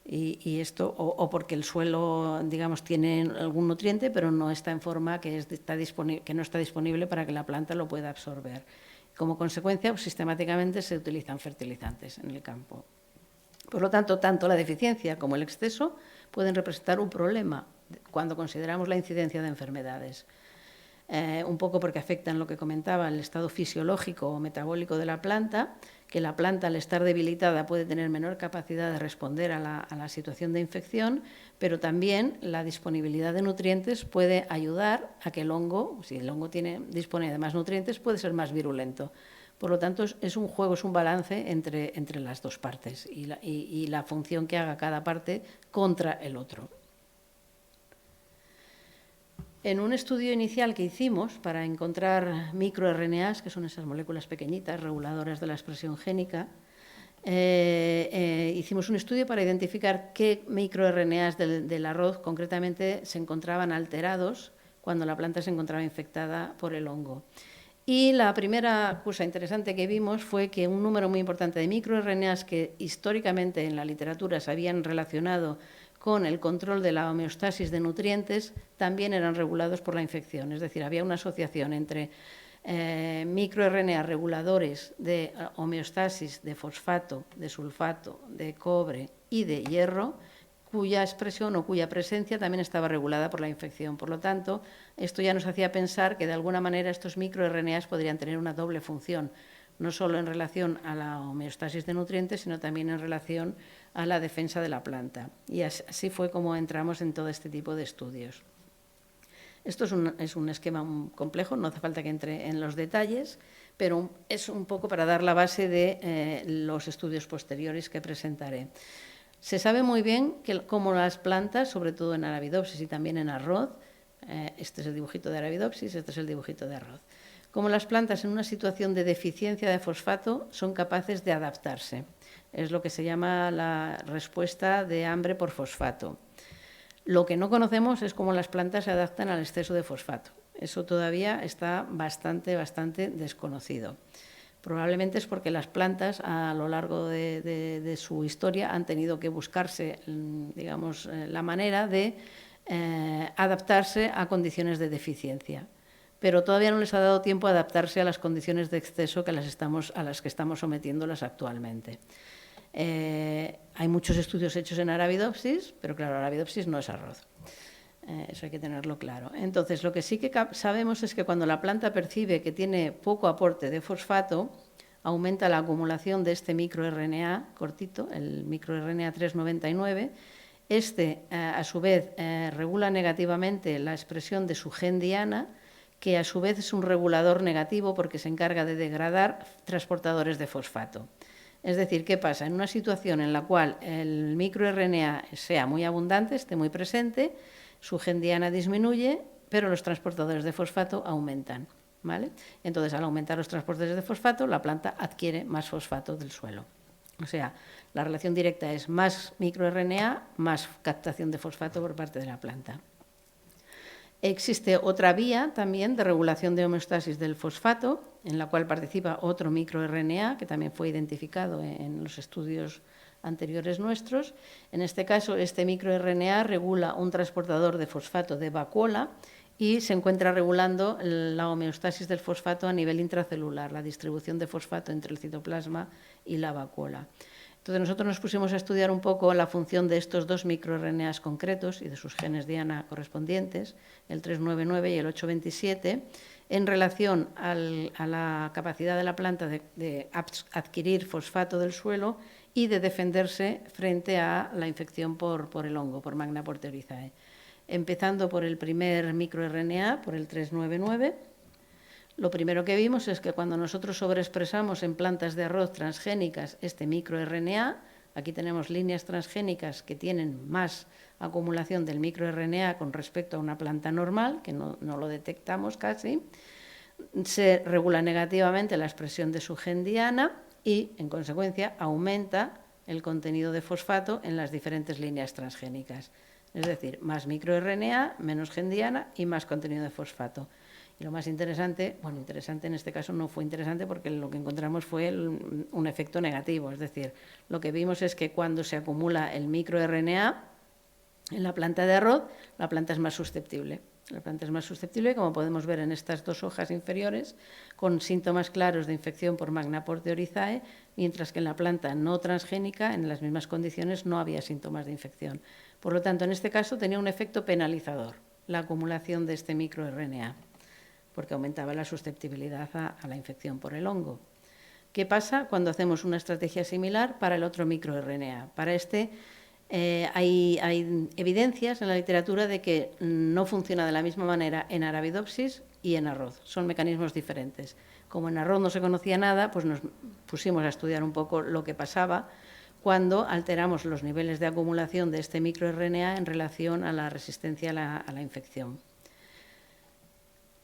Y esto, o porque el suelo, digamos, tiene algún nutriente, pero no está en forma que no está disponible para que la planta lo pueda absorber. Como consecuencia, pues, sistemáticamente se utilizan fertilizantes en el campo. Por lo tanto, tanto la deficiencia como el exceso pueden representar un problema cuando consideramos la incidencia de enfermedades. Un poco porque afectan lo que comentaba, el estado fisiológico o metabólico de la planta, que la planta al estar debilitada puede tener menor capacidad de responder a la situación de infección, pero también la disponibilidad de nutrientes puede ayudar a que el hongo, si el hongo dispone de más nutrientes, puede ser más virulento. Por lo tanto, es un juego, es un balance entre las dos partes y la función que haga cada parte contra el otro. En un estudio inicial que hicimos para encontrar microRNAs, que son esas moléculas pequeñitas, reguladoras de la expresión génica, hicimos un estudio para identificar qué microRNAs del arroz concretamente se encontraban alterados cuando la planta se encontraba infectada por el hongo. Y la primera cosa interesante que vimos fue que un número muy importante de microRNAs que históricamente en la literatura se habían relacionado con el control de la homeostasis de nutrientes también eran regulados por la infección. Es decir, había una asociación entre microRNA reguladores de homeostasis de fosfato, de sulfato, de cobre y de hierro, cuya expresión o cuya presencia también estaba regulada por la infección. Por lo tanto, esto ya nos hacía pensar que de alguna manera estos microRNAs podrían tener una doble función. no solo en relación a la homeostasis de nutrientes, sino también en relación a la defensa de la planta. Y así fue como entramos en todo este tipo de estudios. Esto es un esquema complejo, no hace falta que entre en los detalles, pero es un poco para dar la base de los estudios posteriores que presentaré. Se sabe muy bien que cómo las plantas, sobre todo en Arabidopsis y también en arroz, este es el dibujito de Arabidopsis, este es el dibujito de arroz, como las plantas en una situación de deficiencia de fosfato son capaces de adaptarse. Es lo que se llama la respuesta de hambre por fosfato. Lo que no conocemos es cómo las plantas se adaptan al exceso de fosfato. Eso todavía está bastante desconocido. Probablemente es porque las plantas a lo largo de su historia han tenido que buscarse, digamos, la manera de adaptarse a condiciones de deficiencia. Pero todavía no les ha dado tiempo a adaptarse a las condiciones de exceso a las que estamos sometiéndolas actualmente. Hay muchos estudios hechos en Arabidopsis, pero claro, Arabidopsis no es arroz. Eso hay que tenerlo claro. Entonces, lo que sí que sabemos es que cuando la planta percibe que tiene poco aporte de fosfato, aumenta la acumulación de este microRNA cortito, el microRNA 399. Este, a su vez, regula negativamente la expresión de su gen diana, que a su vez es un regulador negativo porque se encarga de degradar transportadores de fosfato. Es decir, ¿qué pasa? En una situación en la cual el microRNA sea muy abundante, esté muy presente, su gen diana disminuye, pero los transportadores de fosfato aumentan, ¿vale? Entonces, al aumentar los transportadores de fosfato, la planta adquiere más fosfato del suelo. O sea, la relación directa es más microRNA, más captación de fosfato por parte de la planta. Existe otra vía también de regulación de homeostasis del fosfato, en la cual participa otro microRNA, que también fue identificado en los estudios anteriores nuestros. En este caso, este microRNA regula un transportador de fosfato de vacuola y se encuentra regulando la homeostasis del fosfato a nivel intracelular, la distribución de fosfato entre el citoplasma y la vacuola. Entonces, nosotros nos pusimos a estudiar un poco la función de estos dos microRNAs concretos y de sus genes diana correspondientes, el 399 y el 827, en relación a la capacidad de la planta de adquirir fosfato del suelo y de defenderse frente a la infección por el hongo, por Magna Porteurizae. Empezando por el primer microRNA, por el 399, lo primero que vimos es que cuando nosotros sobreexpresamos en plantas de arroz transgénicas este microRNA, aquí tenemos líneas transgénicas que tienen más acumulación del microRNA con respecto a una planta normal, que no lo detectamos casi, se regula negativamente la expresión de su gen diana y, en consecuencia, aumenta el contenido de fosfato en las diferentes líneas transgénicas. Es decir, más microRNA, menos gen diana y más contenido de fosfato. Y lo más interesante, bueno, interesante en este caso no fue interesante porque lo que encontramos fue un efecto negativo. Es decir, lo que vimos es que cuando se acumula el microRNA en la planta de arroz, la planta es más susceptible. La planta es más susceptible, como podemos ver en estas dos hojas inferiores, con síntomas claros de infección por Magna Porteurizae, mientras que en la planta no transgénica, en las mismas condiciones, no había síntomas de infección. Por lo tanto, en este caso tenía un efecto penalizador, la acumulación de este microRNA, porque aumentaba la susceptibilidad a la infección por el hongo. ¿Qué pasa cuando hacemos una estrategia similar para el otro microRNA? Para este hay evidencias en la literatura de que no funciona de la misma manera en Arabidopsis y en arroz. Son mecanismos diferentes. Como en arroz no se conocía nada, pues nos pusimos a estudiar un poco lo que pasaba cuando alteramos los niveles de acumulación de este microRNA en relación a la resistencia a la infección.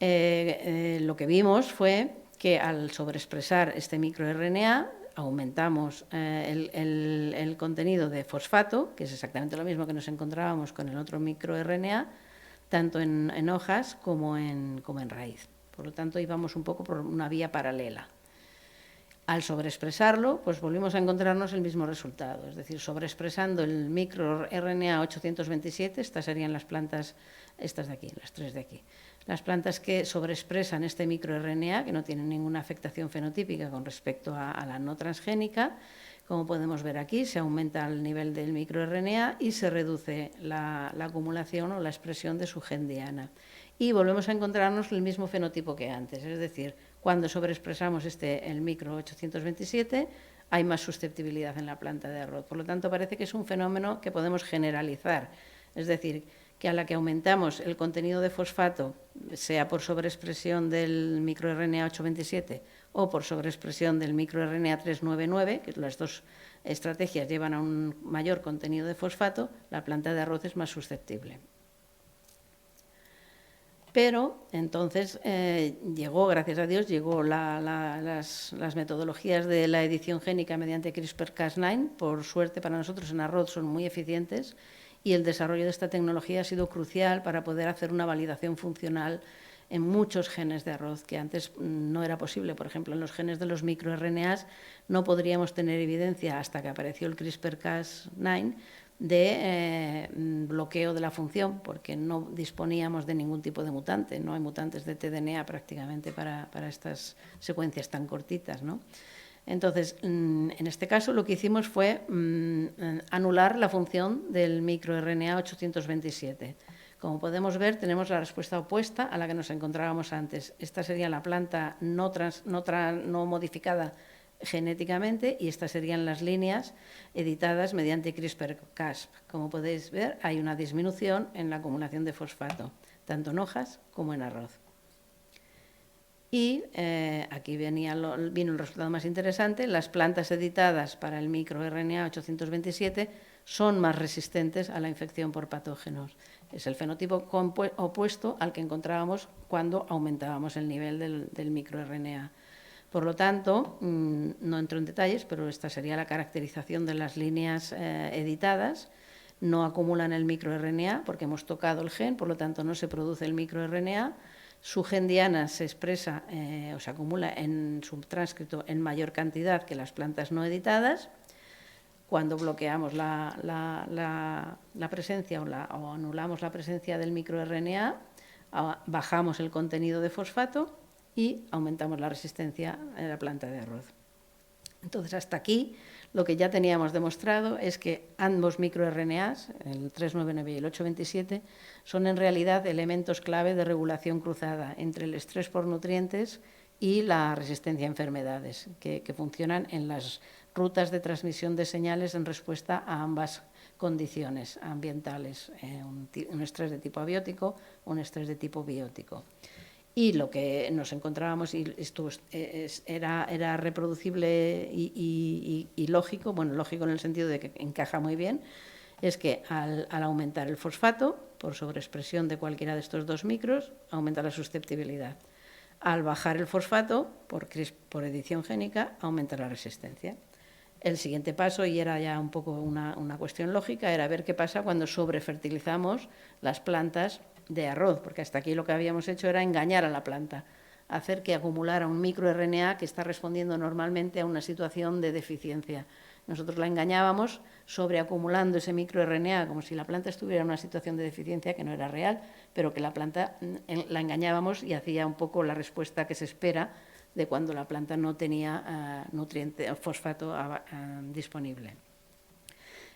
Lo que vimos fue que al sobreexpresar este microRNA aumentamos el contenido de fosfato, que es exactamente lo mismo que nos encontrábamos con el otro microRNA, tanto en hojas como en raíz. Por lo tanto, íbamos un poco por una vía paralela. Al sobreexpresarlo, pues volvimos a encontrarnos el mismo resultado, es decir, sobreexpresando el microRNA 827, estas serían las plantas, estas de aquí, las tres de aquí. Las plantas que sobreexpresan este microRNA, que no tienen ninguna afectación fenotípica con respecto a la no transgénica, como podemos ver aquí, se aumenta el nivel del microRNA y se reduce la acumulación o la expresión de su gen diana. Y volvemos a encontrarnos el mismo fenotipo que antes, es decir, Cuando sobreexpresamos el micro 827, hay más susceptibilidad en la planta de arroz. Por lo tanto, parece que es un fenómeno que podemos generalizar. Es decir, que a la que aumentamos el contenido de fosfato, sea por sobreexpresión del microRNA 827 o por sobreexpresión del microRNA 399, que las dos estrategias llevan a un mayor contenido de fosfato, la planta de arroz es más susceptible. Pero entonces gracias a Dios, llegó las metodologías de la edición génica mediante CRISPR-Cas9. Por suerte para nosotros en arroz son muy eficientes y el desarrollo de esta tecnología ha sido crucial para poder hacer una validación funcional en muchos genes de arroz, que antes no era posible. Por ejemplo, en los genes de los microRNAs no podríamos tener evidencia hasta que apareció el CRISPR-Cas9 de bloqueo de la función, porque no disponíamos de ningún tipo de mutante, no hay mutantes de tDNA prácticamente para estas secuencias tan cortitas, ¿no? Entonces, en este caso lo que hicimos fue anular la función del microRNA 827. Como podemos ver, tenemos la respuesta opuesta a la que nos encontrábamos antes. Esta sería la planta no modificada genéticamente y estas serían las líneas editadas mediante CRISPR-Cas. Como podéis ver, hay una disminución en la acumulación de fosfato, tanto en hojas como en arroz. Y aquí vino el resultado más interesante. Las plantas editadas para el microRNA 827 son más resistentes a la infección por patógenos. Es el fenotipo opuesto al que encontrábamos cuando aumentábamos el nivel del microRNA. Por lo tanto, no entro en detalles, pero esta sería la caracterización de las líneas editadas. No acumulan el microRNA porque hemos tocado el gen, por lo tanto no se produce el microRNA. Su gen diana se expresa o se acumula en su transcrito en mayor cantidad que las plantas no editadas. Cuando bloqueamos la presencia o anulamos la presencia del microRNA, bajamos el contenido de fosfato y aumentamos la resistencia en la planta de arroz. Entonces, hasta aquí lo que ya teníamos demostrado es que ambos microRNAs, el 399 y el 827, son en realidad elementos clave de regulación cruzada entre el estrés por nutrientes y la resistencia a enfermedades, que funcionan en las rutas de transmisión de señales en respuesta a ambas condiciones ambientales, un estrés de tipo abiótico, un estrés de tipo biótico. Y lo que nos encontrábamos, y esto era reproducible y lógico, bueno, lógico en el sentido de que encaja muy bien, es que al aumentar el fosfato, por sobreexpresión de cualquiera de estos dos micros, aumenta la susceptibilidad. Al bajar el fosfato, por edición génica, aumenta la resistencia. El siguiente paso, y era ya un poco una cuestión lógica, era ver qué pasa cuando sobrefertilizamos las plantas de arroz, porque hasta aquí lo que habíamos hecho era engañar a la planta, hacer que acumulara un microRNA que está respondiendo normalmente a una situación de deficiencia. Nosotros la engañábamos sobreacumulando ese microRNA como si la planta estuviera en una situación de deficiencia que no era real, pero que la planta la engañábamos y hacía un poco la respuesta que se espera de cuando la planta no tenía fosfato disponible.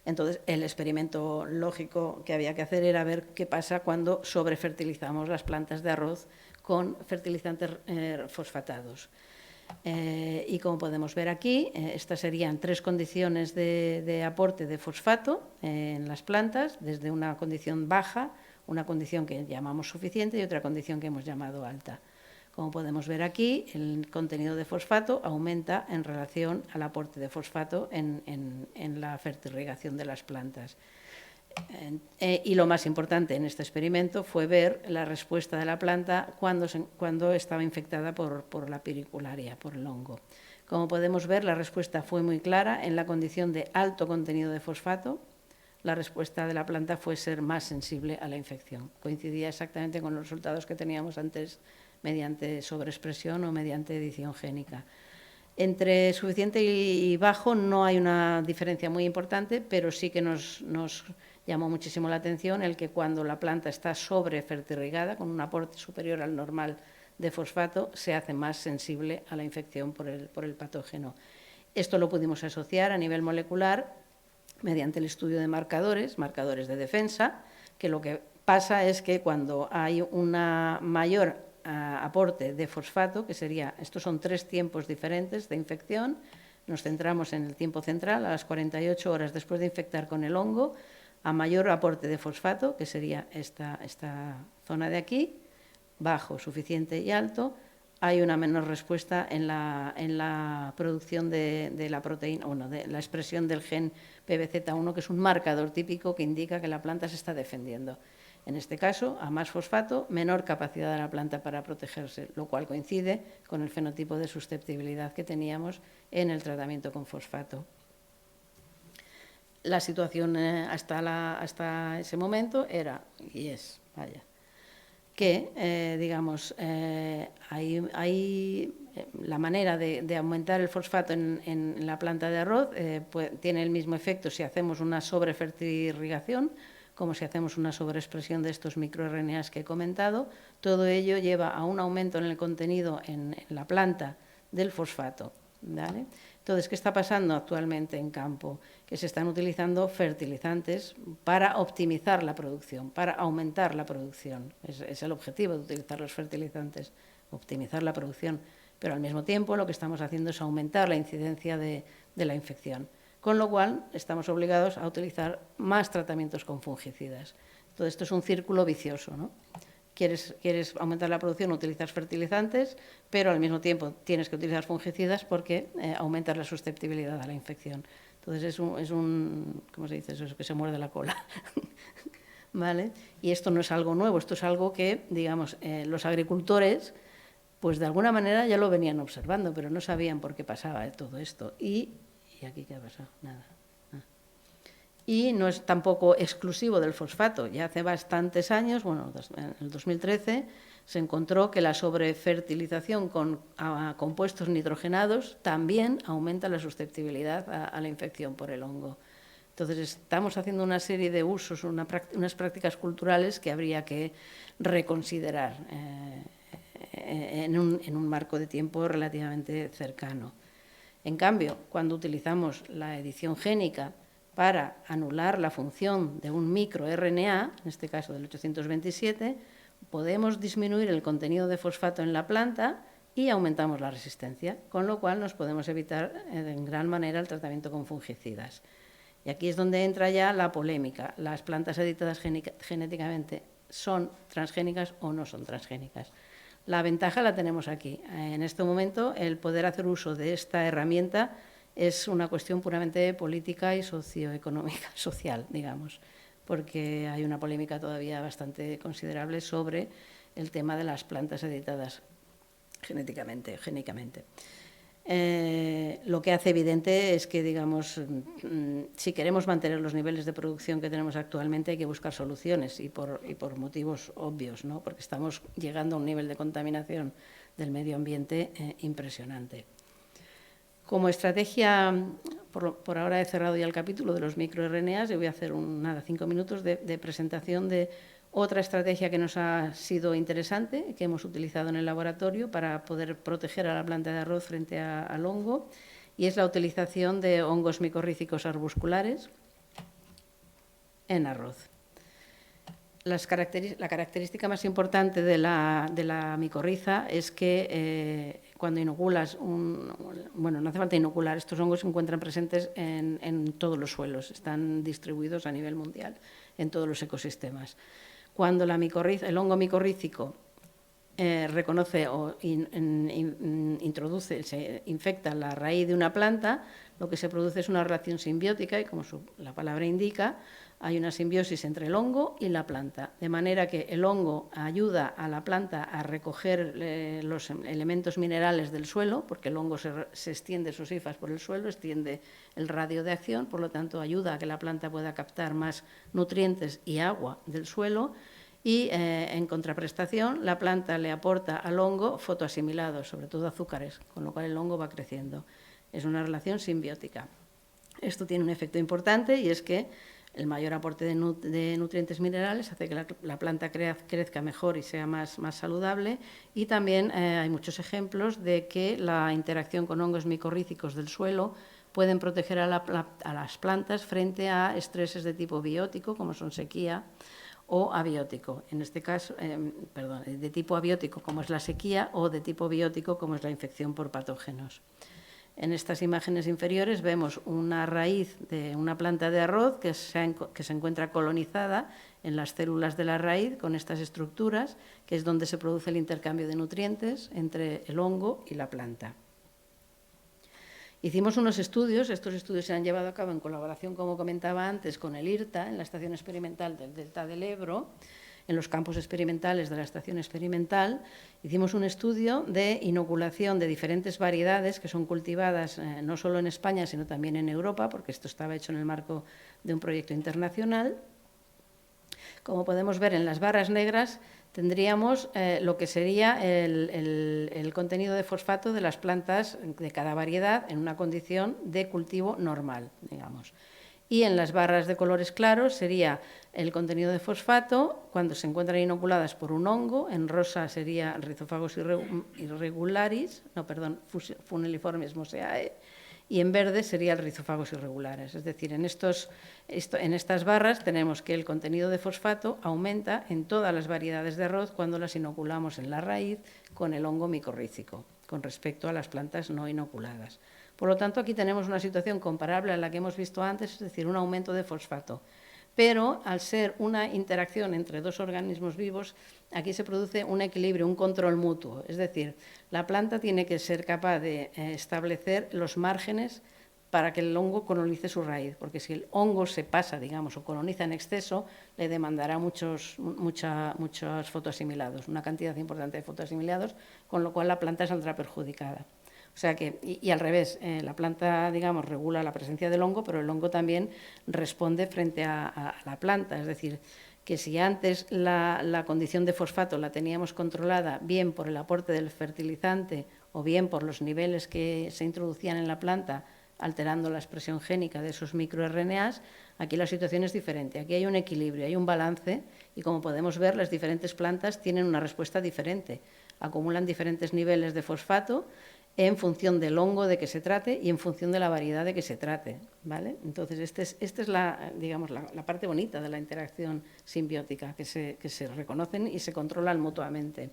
Entonces, el experimento lógico que había que hacer era ver qué pasa cuando sobrefertilizamos las plantas de arroz con fertilizantes fosfatados. Y como podemos ver aquí, estas serían tres condiciones de aporte de fosfato en las plantas, desde una condición baja, una condición que llamamos suficiente y otra condición que hemos llamado alta. Como podemos ver aquí, el contenido de fosfato aumenta en relación al aporte de fosfato en la fertirrigación de las plantas. Y lo más importante en este experimento fue ver la respuesta de la planta cuando estaba infectada por la piricularia, por el hongo. Como podemos ver, la respuesta fue muy clara. En la condición de alto contenido de fosfato, la respuesta de la planta fue ser más sensible a la infección. Coincidía exactamente con los resultados que teníamos antes mediante sobreexpresión o mediante edición génica. Entre suficiente y bajo no hay una diferencia muy importante, pero sí que nos llamó muchísimo la atención el que cuando la planta está sobrefertirrigada, con un aporte superior al normal de fosfato, se hace más sensible a la infección por el patógeno. Esto lo pudimos asociar a nivel molecular mediante el estudio de marcadores de defensa, que lo que pasa es que cuando hay una mayor aporte de fosfato, que sería, estos son 3 tiempos diferentes de infección. Nos centramos en el tiempo central, a las 48 horas después de infectar con el hongo, a mayor aporte de fosfato, que sería esta zona de aquí, bajo, suficiente y alto, hay una menor respuesta en la producción de la proteína, de la expresión del gen PBZ1, que es un marcador típico que indica que la planta se está defendiendo. En este caso, a más fosfato, menor capacidad de la planta para protegerse, lo cual coincide con el fenotipo de susceptibilidad que teníamos en el tratamiento con fosfato. La situación hasta ese momento era, y es, que, la manera de aumentar el fosfato en la planta de arroz tiene el mismo efecto si hacemos una sobrefertirrigación, como si hacemos una sobreexpresión de estos microRNAs que he comentado. Todo ello lleva a un aumento en el contenido en la planta del fosfato, ¿vale? Entonces, ¿qué está pasando actualmente en campo? Que se están utilizando fertilizantes para optimizar la producción, para aumentar la producción. Es el objetivo de utilizar los fertilizantes, optimizar la producción. Pero al mismo tiempo lo que estamos haciendo es aumentar la incidencia de la infección. Con lo cual, estamos obligados a utilizar más tratamientos con fungicidas. Todo esto es un círculo vicioso, ¿no? Quieres aumentar la producción, utilizas fertilizantes, pero al mismo tiempo tienes que utilizar fungicidas porque aumentas la susceptibilidad a la infección. Entonces es un ¿cómo se dice eso? Que se muerde la cola. ¿Vale? Y esto no es algo nuevo, esto es algo que, digamos, los agricultores, pues de alguna manera ya lo venían observando, pero no sabían por qué pasaba todo esto. ¿Y aquí qué ha pasado? Nada. Y no es tampoco exclusivo del fosfato. Ya hace bastantes años, bueno, en el 2013, se encontró que la sobrefertilización con compuestos nitrogenados también aumenta la susceptibilidad a la infección por el hongo. Entonces, estamos haciendo una serie de usos, unas prácticas culturales que habría que reconsiderar en un marco de tiempo relativamente cercano. En cambio, cuando utilizamos la edición génica para anular la función de un microRNA, en este caso del 827, podemos disminuir el contenido de fosfato en la planta y aumentamos la resistencia, con lo cual nos podemos evitar en gran manera el tratamiento con fungicidas. Y aquí es donde entra ya la polémica. ¿Las plantas editadas genéticamente son transgénicas o no son transgénicas? La ventaja la tenemos aquí. En este momento, el poder hacer uso de esta herramienta es una cuestión puramente política y socioeconómica, social, digamos, porque hay una polémica todavía bastante considerable sobre el tema de las plantas editadas génicamente. Lo que hace evidente es que, digamos, si queremos mantener los niveles de producción que tenemos actualmente, hay que buscar soluciones y por motivos obvios, ¿no? Porque estamos llegando a un nivel de contaminación del medio ambiente impresionante. Como estrategia, por ahora he cerrado ya el capítulo de los microRNAs, y voy a hacer 5 minutos de presentación de otra estrategia que nos ha sido interesante, que hemos utilizado en el laboratorio para poder proteger a la planta de arroz frente al hongo, y es la utilización de hongos micorrízicos arbusculares en arroz. La característica más importante de la micorriza es que cuando inoculas, no hace falta inocular, estos hongos se encuentran presentes en todos los suelos, están distribuidos a nivel mundial en todos los ecosistemas. Cuando el hongo micorrícico reconoce o introduce, se infecta la raíz de una planta, lo que se produce es una relación simbiótica y, como la palabra indica, hay una simbiosis entre el hongo y la planta, de manera que el hongo ayuda a la planta a recoger los elementos minerales del suelo, porque el hongo se extiende sus hifas por el suelo, extiende el radio de acción, por lo tanto ayuda a que la planta pueda captar más nutrientes y agua del suelo, y en contraprestación la planta le aporta al hongo fotoasimilados, sobre todo azúcares, con lo cual el hongo va creciendo. Es una relación simbiótica. Esto tiene un efecto importante y es que el mayor aporte de nutrientes minerales hace que la planta crezca mejor y sea más saludable, y también hay muchos ejemplos de que la interacción con hongos micorrízicos del suelo pueden proteger a las plantas frente a estreses de tipo biótico, como son sequía o abiótico. En este caso, de tipo abiótico como es la sequía o de tipo biótico como es la infección por patógenos. En estas imágenes inferiores vemos una raíz de una planta de arroz que se encuentra colonizada en las células de la raíz con estas estructuras, que es donde se produce el intercambio de nutrientes entre el hongo y la planta. Hicimos unos estudios, estos estudios se han llevado a cabo en colaboración, como comentaba antes, con el IRTA, en la Estación Experimental del Delta del Ebro, en los campos experimentales de la estación experimental. Hicimos un estudio de inoculación de diferentes variedades que son cultivadas no solo en España, sino también en Europa, porque esto estaba hecho en el marco de un proyecto internacional. Como podemos ver en las barras negras, tendríamos lo que sería el contenido de fosfato de las plantas de cada variedad en una condición de cultivo normal, digamos. Y en las barras de colores claros sería el contenido de fosfato cuando se encuentran inoculadas por un hongo. En rosa sería Rhizophagos irregularis, Funeliformes moseae, y en verde sería el Rhizophagos irregulares. Es decir, en estas barras tenemos que el contenido de fosfato aumenta en todas las variedades de arroz cuando las inoculamos en la raíz con el hongo micorrícico, con respecto a las plantas no inoculadas. Por lo tanto, aquí tenemos una situación comparable a la que hemos visto antes, es decir, un aumento de fosfato. Pero, al ser una interacción entre dos organismos vivos, aquí se produce un equilibrio, un control mutuo. Es decir, la planta tiene que ser capaz de establecer los márgenes para que el hongo colonice su raíz, porque si el hongo se pasa, digamos, o coloniza en exceso, le demandará muchos fotoasimilados, una cantidad importante de fotoasimilados, con lo cual la planta saldrá perjudicada. O sea que, y al revés, la planta, digamos, regula la presencia del hongo, pero el hongo también responde frente a la planta. Es decir, que si antes la condición de fosfato la teníamos controlada bien por el aporte del fertilizante o bien por los niveles que se introducían en la planta, alterando la expresión génica de esos microRNAs, aquí la situación es diferente. Aquí hay un equilibrio, hay un balance y, como podemos ver, las diferentes plantas tienen una respuesta diferente. Acumulan diferentes niveles de fosfato en función del hongo de que se trate y en función de la variedad de que se trate, ¿vale? Entonces, esta es digamos, la parte bonita de la interacción simbiótica, que se reconocen y se controlan mutuamente.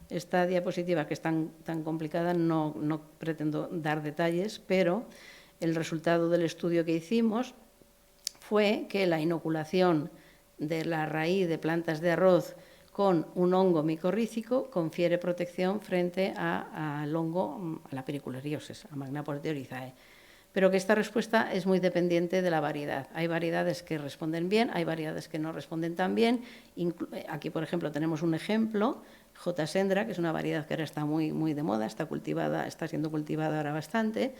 Esta diapositiva, que es tan complicada, no pretendo dar detalles, pero el resultado del estudio que hicimos fue que la inoculación de la raíz de plantas de arroz con un hongo micorrícico confiere protección frente al hongo, a la periculariosis, a Magnaporteorizae. Pero que esta respuesta es muy dependiente de la variedad. Hay variedades que responden bien, hay variedades que no responden tan bien. Aquí, por ejemplo, tenemos un ejemplo, J. sendra, que es una variedad que ahora está muy de moda, está siendo cultivada ahora bastante.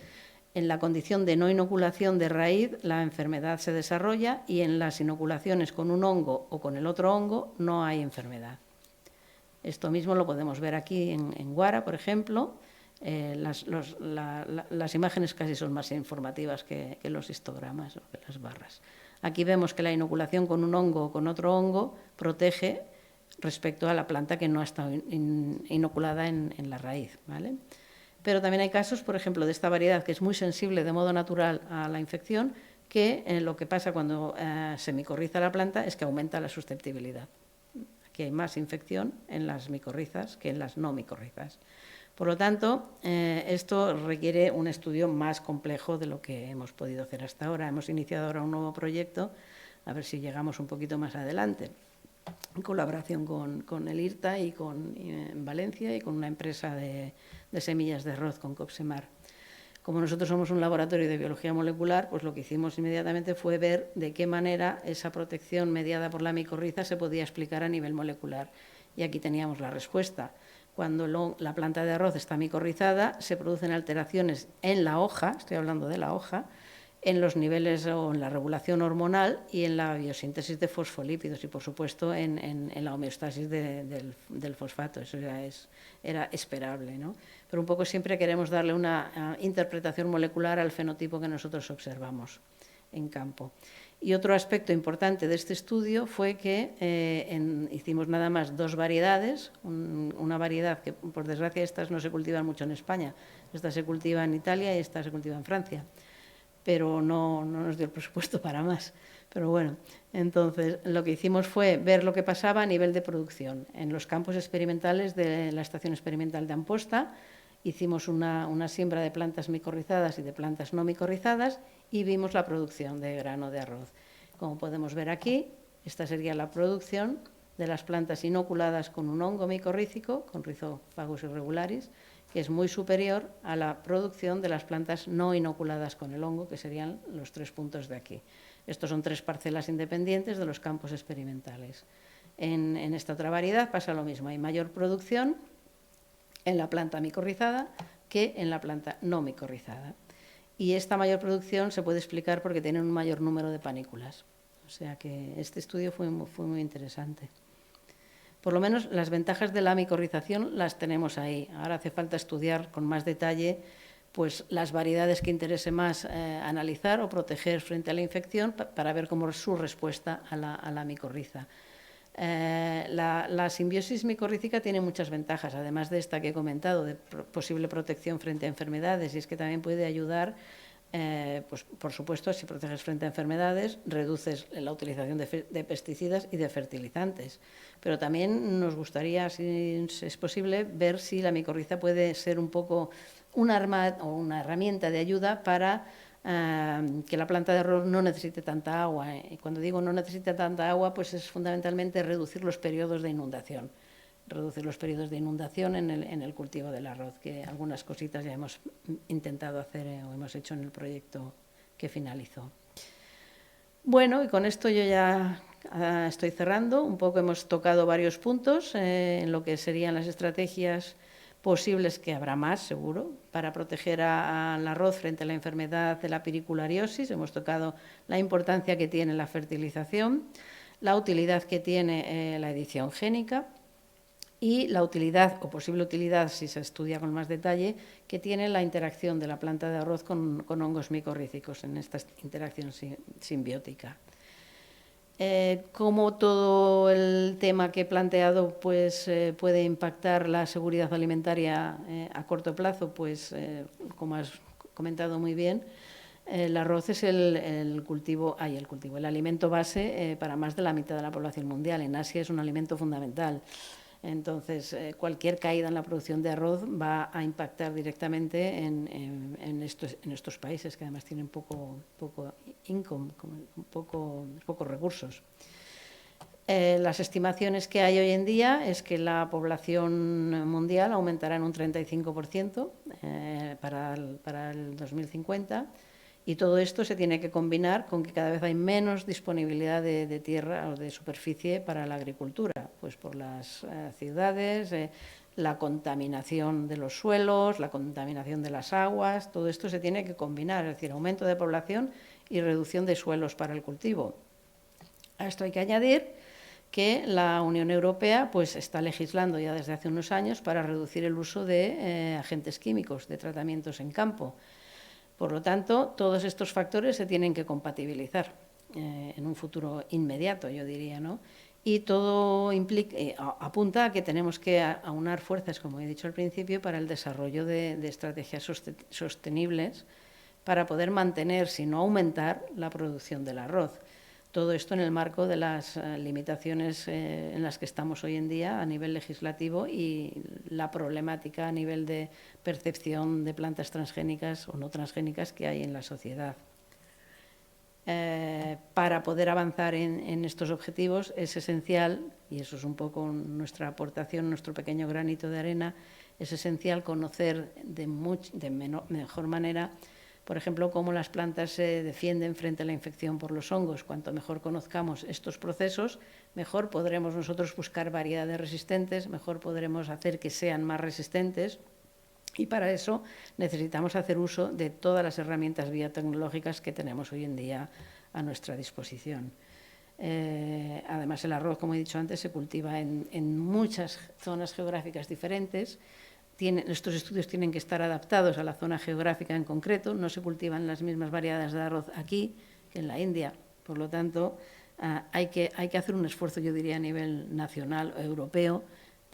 En la condición de no inoculación de raíz, la enfermedad se desarrolla y en las inoculaciones con un hongo o con el otro hongo no hay enfermedad. Esto mismo lo podemos ver aquí en Guara, por ejemplo. Las imágenes casi son más informativas que los histogramas o que las barras. Aquí vemos que la inoculación con un hongo o con otro hongo protege respecto a la planta que no ha estado inoculada en la raíz, ¿vale? Pero también hay casos, por ejemplo, de esta variedad que es muy sensible de modo natural a la infección, que lo que pasa cuando se micorriza la planta es que aumenta la susceptibilidad. Aquí hay más infección en las micorrizas que en las no micorrizas. Por lo tanto, esto requiere un estudio más complejo de lo que hemos podido hacer hasta ahora. Hemos iniciado ahora un nuevo proyecto, a ver si llegamos un poquito más adelante, en colaboración con el IRTA y en Valencia y con una empresa de semillas de arroz, con Copsemar. Como nosotros somos un laboratorio de biología molecular, pues lo que hicimos inmediatamente fue ver de qué manera esa protección mediada por la micorriza se podía explicar a nivel molecular. Y aquí teníamos la respuesta. Cuando la planta de arroz está micorrizada, se producen alteraciones en la hoja, estoy hablando de la hoja, en los niveles o en la regulación hormonal y en la biosíntesis de fosfolípidos y, por supuesto, en la homeostasis del fosfato. Eso ya era esperable, ¿no? Pero un poco siempre queremos darle una interpretación molecular al fenotipo que nosotros observamos en campo. Y otro aspecto importante de este estudio fue que hicimos nada más 2 variedades, una variedad que, por desgracia, estas no se cultivan mucho en España, esta se cultiva en Italia y esta se cultiva en Francia. pero no nos dio el presupuesto para más. Pero bueno, entonces lo que hicimos fue ver lo que pasaba a nivel de producción. En los campos experimentales de la Estación Experimental de Amposta hicimos una siembra de plantas micorrizadas y de plantas no micorrizadas y vimos la producción de grano de arroz. Como podemos ver aquí, esta sería la producción de las plantas inoculadas con un hongo micorrícico, con Rhizophagos irregularis, que es muy superior a la producción de las plantas no inoculadas con el hongo, que serían los 3 puntos de aquí. Estos son 3 parcelas independientes de los campos experimentales. En esta otra variedad pasa lo mismo, hay mayor producción en la planta micorrizada que en la planta no micorrizada. Y esta mayor producción se puede explicar porque tienen un mayor número de panículas. O sea que este estudio fue muy interesante. Por lo menos las ventajas de la micorrización las tenemos ahí. Ahora hace falta estudiar con más detalle pues, las variedades que interese más analizar o proteger frente a la infección para ver cómo es su respuesta a la micorriza. La simbiosis micorrícica tiene muchas ventajas, además de esta que he comentado, de posible protección frente a enfermedades, y es que también puede ayudar, pues, por supuesto, si proteges frente a enfermedades, reduces la utilización de pesticidas y de fertilizantes. Pero también nos gustaría, si es posible, ver si la micorriza puede ser un poco una arma o una herramienta de ayuda para que la planta de arroz no necesite tanta agua. Y cuando digo no necesita tanta agua, pues es fundamentalmente reducir los periodos de inundación. Reducir los periodos de inundación en el cultivo del arroz, que algunas cositas ya hemos intentado hacer o hemos hecho en el proyecto que finalizó. Bueno, y con esto yo ya estoy cerrando. Un poco hemos tocado varios puntos en lo que serían las estrategias posibles, que habrá más, seguro, para proteger al arroz frente a la enfermedad de la piriculariosis. Hemos tocado la importancia que tiene la fertilización, la utilidad que tiene la edición génica y la utilidad, o posible utilidad, si se estudia con más detalle, que tiene la interacción de la planta de arroz con hongos micorrícicos en esta interacción simbiótica. Cómo todo el tema que he planteado pues, puede impactar la seguridad alimentaria a corto plazo, pues como has comentado muy bien, el arroz es el alimento base para más de la mitad de la población mundial. En Asia es un alimento fundamental. Entonces, cualquier caída en la producción de arroz va a impactar directamente en estos países, que además tienen pocos recursos. Las estimaciones que hay hoy en día es que la población mundial aumentará en un 35% para el 2050, y todo esto se tiene que combinar con que cada vez hay menos disponibilidad de tierra o de superficie para la agricultura, pues por las ciudades, la contaminación de los suelos, la contaminación de las aguas, todo esto se tiene que combinar, es decir, aumento de población y reducción de suelos para el cultivo. A esto hay que añadir que la Unión Europea pues, está legislando ya desde hace unos años para reducir el uso de agentes químicos, de tratamientos en campo. Por lo tanto, todos estos factores se tienen que compatibilizar en un futuro inmediato, yo diría, ¿no? Y todo apunta a que tenemos que aunar fuerzas, como he dicho al principio, para el desarrollo de estrategias sostenibles para poder mantener, si no aumentar, la producción del arroz. Todo esto en el marco de las limitaciones en las que estamos hoy en día a nivel legislativo y la problemática a nivel de percepción de plantas transgénicas o no transgénicas que hay en la sociedad. Para poder avanzar en estos objetivos es esencial, y eso es un poco nuestra aportación, nuestro pequeño granito de arena, es esencial conocer de mejor manera, por ejemplo, cómo las plantas se defienden frente a la infección por los hongos. Cuanto mejor conozcamos estos procesos, mejor podremos nosotros buscar variedades resistentes, mejor podremos hacer que sean más resistentes, y para eso necesitamos hacer uso de todas las herramientas biotecnológicas que tenemos hoy en día a nuestra disposición. Además, el arroz, como he dicho antes, se cultiva en muchas zonas geográficas diferentes. Estos estudios tienen que estar adaptados a la zona geográfica en concreto, no se cultivan las mismas variedades de arroz aquí que en la India. Por lo tanto, hay que hacer un esfuerzo, yo diría, a nivel nacional o europeo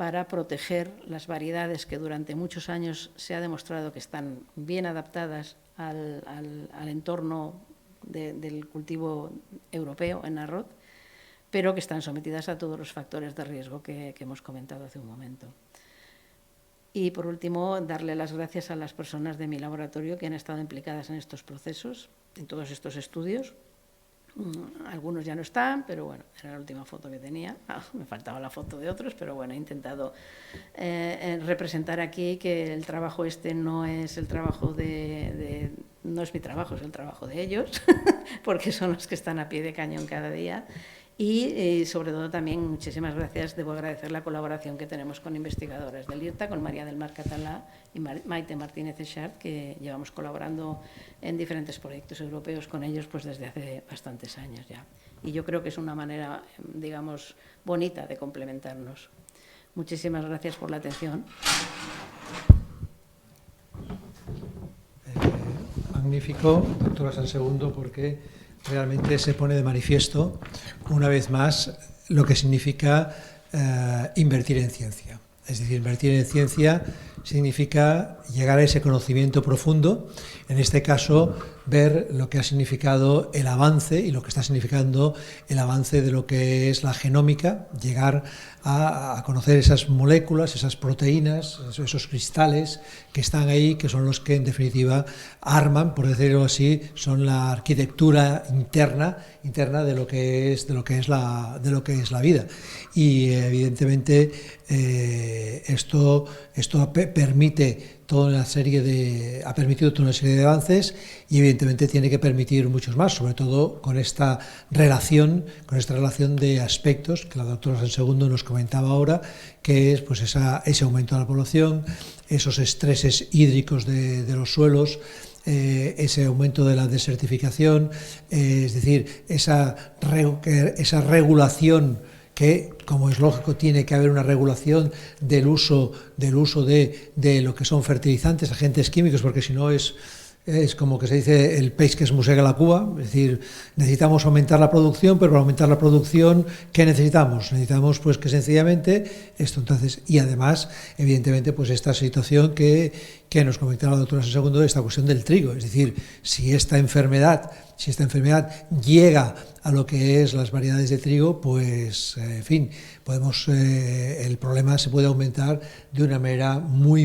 para proteger las variedades que durante muchos años se ha demostrado que están bien adaptadas al entorno del cultivo europeo en arroz, pero que están sometidas a todos los factores de riesgo que hemos comentado hace un momento. Y, por último, darle las gracias a las personas de mi laboratorio que han estado implicadas en estos procesos, en todos estos estudios. Algunos ya no están, pero bueno, era la última foto que tenía. Me faltaba la foto de otros, pero bueno, he intentado representar aquí que el trabajo este no es el trabajo no es mi trabajo, es el trabajo de ellos, porque son los que están a pie de cañón cada día. Y sobre todo también muchísimas gracias, debo agradecer la colaboración que tenemos con investigadoras del IRTA, con María del Mar Catalá y Maite Martínez Echart, que llevamos colaborando en diferentes proyectos europeos con ellos pues desde hace bastantes años ya. Y yo creo que es una manera, digamos, bonita de complementarnos. Muchísimas gracias por la atención. Magnífico, doctora Sansegundo, porque realmente se pone de manifiesto, una vez más, lo que significa invertir en ciencia. Es decir, invertir en ciencia significa llegar a ese conocimiento profundo, en este caso, ver lo que ha significado el avance y lo que está significando el avance de lo que es la genómica, llegar a conocer esas moléculas, esas proteínas, esos cristales que están ahí, que son los que en definitiva arman, por decirlo así, son la arquitectura interna de lo que es la vida. Y evidentemente esto permite ha permitido toda una serie de avances y evidentemente tiene que permitir muchos más, sobre todo con esta relación de aspectos que la doctora Sansegundo nos comentaba ahora, que es pues ese aumento de la población, esos estreses hídricos de los suelos, ese aumento de la desertificación, es decir, esa regulación que, como es lógico, tiene que haber una regulación del uso de lo que son fertilizantes, agentes químicos, porque si no es como que se dice el peix que es mosega la cua, es decir, necesitamos aumentar la producción, pero para aumentar la producción, ¿qué necesitamos? Necesitamos pues que sencillamente esto, entonces, y además, evidentemente, pues esta situación que nos comentaba la doctora Sansegundo, esta cuestión del trigo, es decir, si esta enfermedad llega a lo que es las variedades de trigo, pues, en fin, el problema se puede aumentar de una manera muy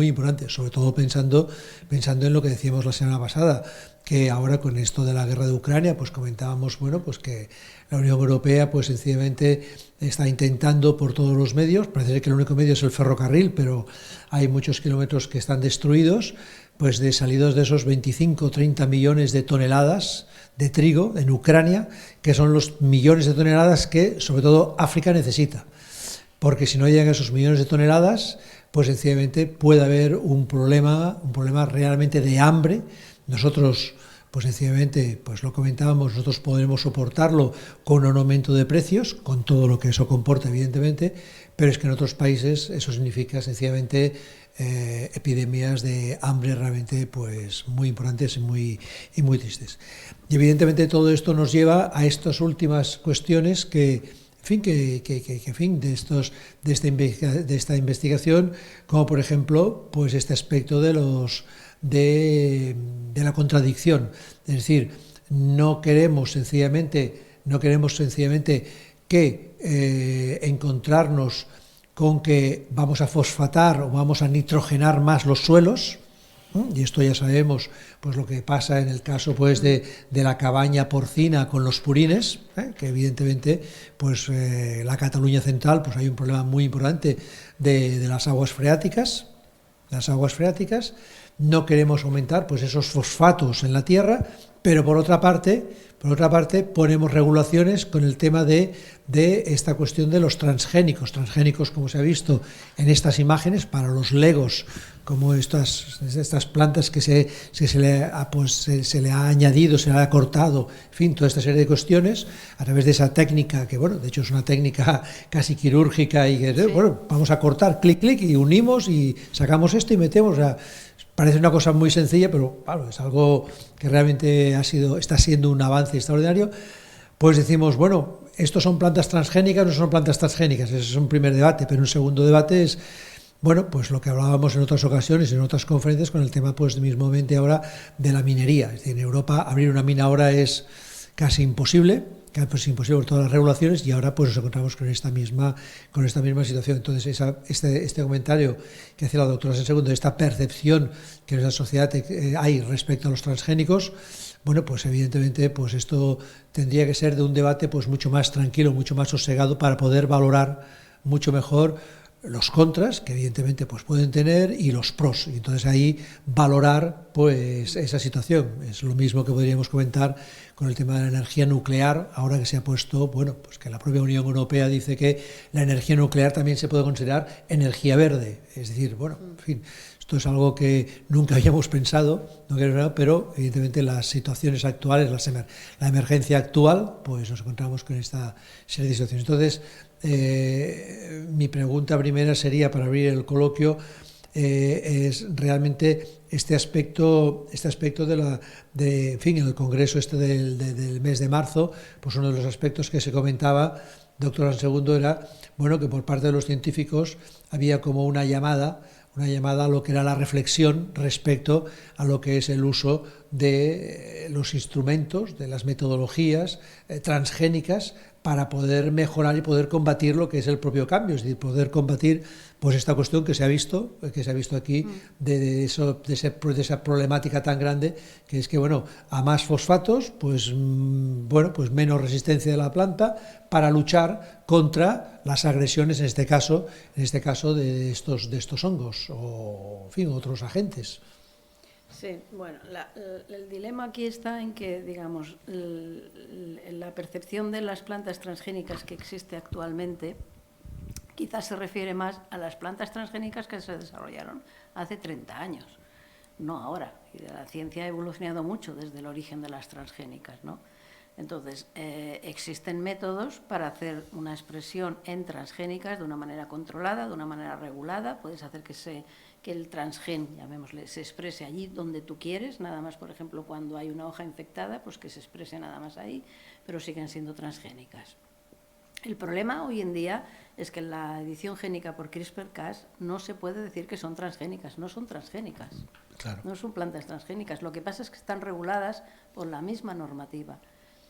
importante, sobre todo pensando en lo que decíamos la semana pasada, que ahora con esto de la guerra de Ucrania, pues comentábamos, bueno, pues que la Unión Europea, pues sencillamente está intentando por todos los medios, parece que el único medio es el ferrocarril, pero hay muchos kilómetros que están destruidos, pues salidos de esos 25 o 30 millones de toneladas de trigo en Ucrania, que son los millones de toneladas que, sobre todo, África necesita. Porque si no llegan esos millones de toneladas, pues sencillamente puede haber un problema realmente de hambre. Nosotros, pues sencillamente, pues lo comentábamos, nosotros podremos soportarlo con un aumento de precios, con todo lo que eso comporta, evidentemente, pero es que en otros países eso significa sencillamente epidemias de hambre realmente pues muy importantes y muy tristes. Y evidentemente todo esto nos lleva a estas últimas cuestiones de esta investigación, como por ejemplo pues este aspecto de la contradicción, es decir, no queremos sencillamente que encontrarnos con que vamos a fosfatar o vamos a nitrogenar más los suelos, y esto ya sabemos pues lo que pasa en el caso pues de la cabaña porcina con los purines, que evidentemente pues la Cataluña central pues hay un problema muy importante de las aguas freáticas. No queremos aumentar pues esos fosfatos en la tierra, pero por otra parte ponemos regulaciones con el tema de esta cuestión de los transgénicos, como se ha visto en estas imágenes, para los legos, como estas plantas que se le ha añadido, se le ha cortado, en fin, toda esta serie de cuestiones, a través de esa técnica, que bueno, de hecho es una técnica casi quirúrgica, y que, bueno, vamos a cortar, clic, y unimos y sacamos esto y metemos, o sea, parece una cosa muy sencilla, pero claro, es algo que realmente está siendo un avance extraordinario. Pues decimos, bueno, ¿estos son plantas transgénicas o no son plantas transgénicas? Ese es un primer debate, pero un segundo debate es, bueno, pues lo que hablábamos en otras ocasiones, en otras conferencias, con el tema, pues mismamente ahora, de la minería. Es decir, en Europa abrir una mina ahora es casi imposible, pues imposible por todas las regulaciones, y ahora pues nos encontramos con esta misma situación. Entonces este comentario que hace la doctora Sansegundo, esta percepción que en la sociedad hay respecto a los transgénicos, bueno, pues evidentemente pues esto tendría que ser de un debate pues mucho más tranquilo, mucho más sosegado, para poder valorar mucho mejor los contras que evidentemente pues pueden tener y los pros, y entonces ahí valorar pues esa situación. Es lo mismo que podríamos comentar con el tema de la energía nuclear, ahora que se ha puesto, bueno, pues que la propia Unión Europea dice que la energía nuclear también se puede considerar energía verde, es decir, bueno, en fin, esto es algo que nunca habíamos pensado, pero evidentemente las situaciones actuales, la emergencia actual, pues nos encontramos con esta serie de situaciones. Entonces, mi pregunta primera sería, para abrir el coloquio, es realmente este aspecto en fin, en el congreso del mes de marzo, pues uno de los aspectos que se comentaba, doctor Segundo, era, bueno, que por parte de los científicos había como una llamada a lo que era la reflexión respecto a lo que es el uso de los instrumentos, de las metodologías transgénicas, para poder mejorar y poder combatir lo que es el propio cambio, es decir, poder combatir pues esta cuestión que se ha visto aquí, de esa problemática tan grande, que es que, bueno, a más fosfatos, pues bueno, pues menos resistencia de la planta para luchar contra las agresiones, en este caso de estos hongos o, en fin, otros agentes. Sí, bueno, el dilema aquí está en que, digamos, la percepción de las plantas transgénicas que existe actualmente quizás se refiere más a las plantas transgénicas que se desarrollaron hace 30 años, no ahora. La ciencia ha evolucionado mucho desde el origen de las transgénicas, ¿no? Entonces, existen métodos para hacer una expresión en transgénicas de una manera controlada, de una manera regulada. Puedes hacer que el transgen, llamémosle, se exprese allí donde tú quieres, nada más, por ejemplo, cuando hay una hoja infectada, pues que se exprese nada más ahí, pero siguen siendo transgénicas. El problema hoy en día es que la edición génica por CRISPR-Cas no se puede decir que son transgénicas, no son transgénicas, claro. No son plantas transgénicas. Lo que pasa es que están reguladas por la misma normativa,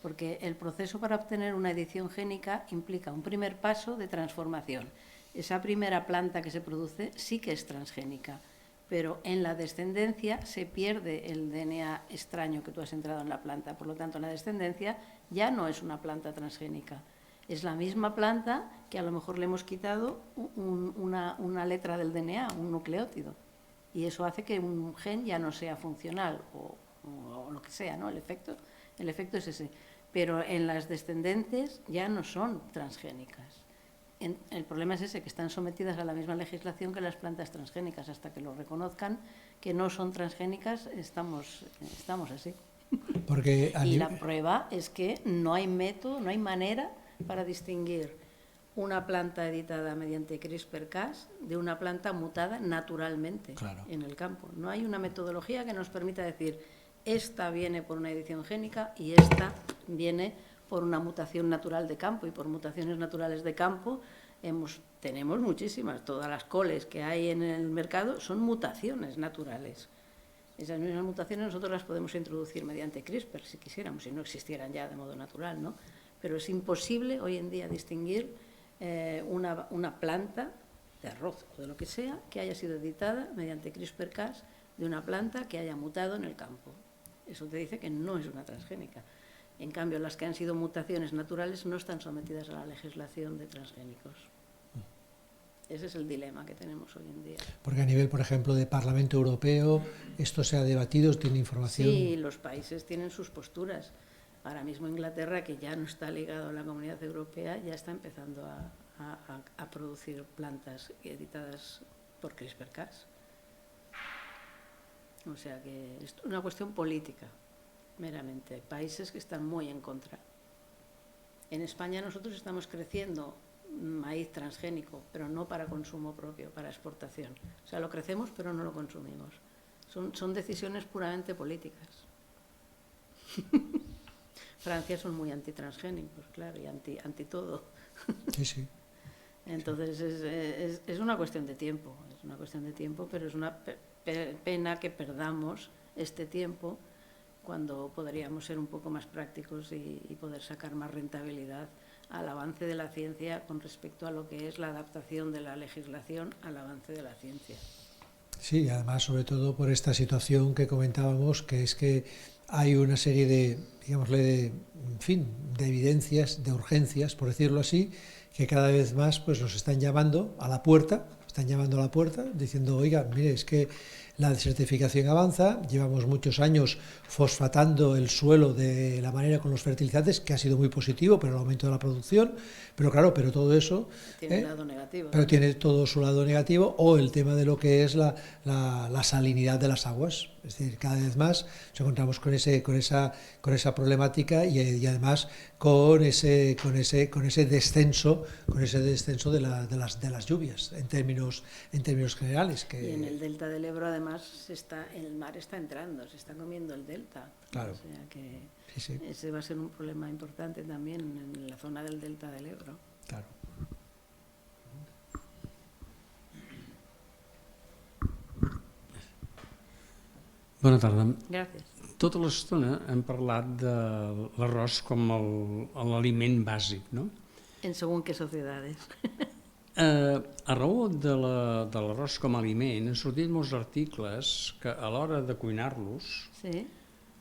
porque el proceso para obtener una edición génica implica un primer paso de transformación. Esa primera planta que se produce sí que es transgénica, pero en la descendencia se pierde el DNA extraño que tú has entrado en la planta. Por lo tanto, la descendencia ya no es una planta transgénica. Es la misma planta que a lo mejor le hemos quitado una letra del DNA, un nucleótido. Y eso hace que un gen ya no sea funcional o lo que sea, ¿no? El efecto es ese. Pero en las descendentes ya no son transgénicas. El problema es ese, que están sometidas a la misma legislación que las plantas transgénicas. Hasta que lo reconozcan que no son transgénicas, estamos así. Y la prueba es que no hay método, no hay manera para distinguir una planta editada mediante CRISPR-Cas de una planta mutada naturalmente, claro, en el campo. No hay una metodología que nos permita decir esta viene por una edición génica y esta viene por una mutación natural de campo. Y por mutaciones naturales de campo tenemos muchísimas. Todas las coles que hay en el mercado son mutaciones naturales. Esas mismas mutaciones nosotros las podemos introducir mediante CRISPR, si quisiéramos, si no existieran ya de modo natural, ¿no? Pero es imposible hoy en día distinguir una planta de arroz o de lo que sea que haya sido editada mediante CRISPR-Cas de una planta que haya mutado en el campo. Eso te dice que no es una transgénica. En cambio, las que han sido mutaciones naturales no están sometidas a la legislación de transgénicos. Ese es el dilema que tenemos hoy en día. Porque a nivel, por ejemplo, de Parlamento Europeo, esto se ha debatido, tiene información. Sí, los países tienen sus posturas. Ahora mismo Inglaterra, que ya no está ligado a la Comunidad Europea, ya está empezando a producir plantas editadas por CRISPR-Cas. O sea que es una cuestión política, meramente. Hay países que están muy en contra. En España nosotros estamos creciendo maíz transgénico, pero no para consumo propio, para exportación. O sea, lo crecemos, pero no lo consumimos. Son decisiones puramente políticas. Francia son muy antitransgénicos, claro, y anti todo. Sí, sí. Entonces es una cuestión de tiempo, pero es una pena que perdamos este tiempo cuando podríamos ser un poco más prácticos y poder sacar más rentabilidad al avance de la ciencia con respecto a lo que es la adaptación de la legislación al avance de la ciencia. Sí, además, sobre todo por esta situación que comentábamos, que es que hay una serie de, digámosle, en fin, de evidencias, de urgencias, por decirlo así, que cada vez más pues nos están llamando a la puerta, diciendo, oiga, mire, es que la desertificación avanza, llevamos muchos años fosfatando el suelo de la manera con los fertilizantes, que ha sido muy positivo para el aumento de la producción, pero claro, pero todo eso tiene un lado negativo. Pero tiene todo su lado negativo, o el tema de lo que es la salinidad de las aguas. Es decir, cada vez más nos encontramos con esa problemática y además con ese descenso de las lluvias en términos generales. Y en el delta del Ebro además el mar está entrando, se está comiendo el delta. Claro. O sea que sí. Ese va a ser un problema importante también en la zona del delta del Ebro. Claro. Bona tarda. Gràcies. Tota l'estona hem parlat de l'arròs com l'aliment bàsic, no? En según qué sociedades. A raó de l'arròs com a aliment han sortit molts articles que a l'hora de cuinar-los, sí.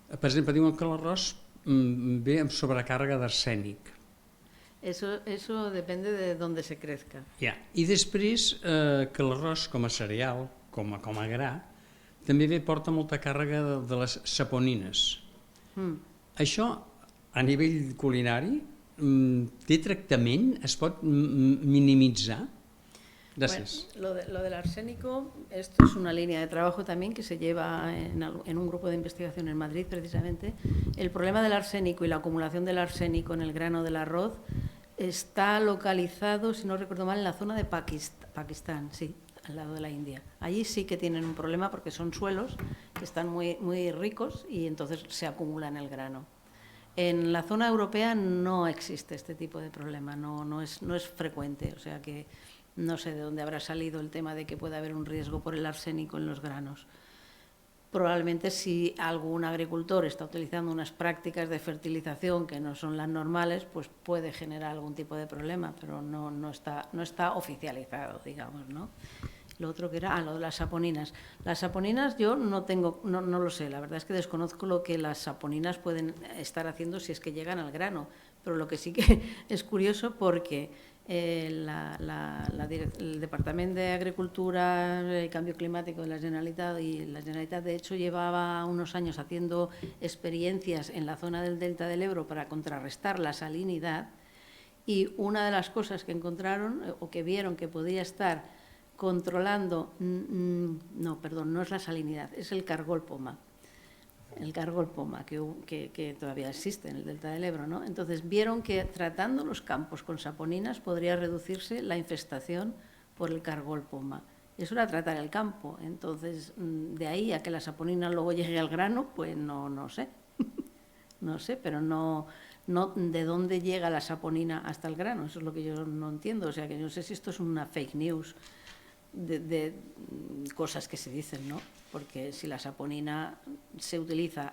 Per exemple, diuen que l'arròs ve amb sobrecàrrega d'arsènic. Eso depende de dónde se crezca. I després que l'arròs com a cereal, com a gra, també porta molta càrrega de les saponines. Això, a nivell culinari, té tractament? Es pot minimitzar? Gracias. Bueno, lo del arsénico, esto es una línea de trabajo también que se lleva en un grupo de investigación en Madrid, precisamente. El problema del arsénico y la acumulación del arsénico en el grano del arroz está localizado, si no recuerdo mal, en la zona de Pakistán, sí, al lado de la India. Allí sí que tienen un problema porque son suelos que están muy, muy ricos y entonces se acumula en el grano. En la zona europea no existe este tipo de problema, no es frecuente, o sea que no sé de dónde habrá salido el tema de que pueda haber un riesgo por el arsénico en los granos. Probablemente si algún agricultor está utilizando unas prácticas de fertilización que no son las normales, pues puede generar algún tipo de problema, pero no está oficializado, digamos, ¿no? Lo otro que era, lo de las saponinas. Las saponinas yo no lo sé, la verdad es que desconozco lo que las saponinas pueden estar haciendo si es que llegan al grano, pero lo que sí que es curioso porque el Departamento de Agricultura y Cambio Climático de la Generalitat, y la Generalitat de hecho llevaba unos años haciendo experiencias en la zona del delta del Ebro para contrarrestar la salinidad, y una de las cosas que encontraron o que vieron que podía estar controlando, no es la salinidad, es el cargol poma. El cargol poma, que todavía existe en el delta del Ebro, ¿no? Entonces vieron que tratando los campos con saponinas podría reducirse la infestación por el cargol poma. Eso era tratar el campo. Entonces, de ahí a que la saponina luego llegue al grano, pues no sé. No sé, pero no de dónde llega la saponina hasta el grano. Eso es lo que yo no entiendo. O sea, que no sé si esto es una fake news de cosas que se dicen, ¿no? Porque si la saponina se utiliza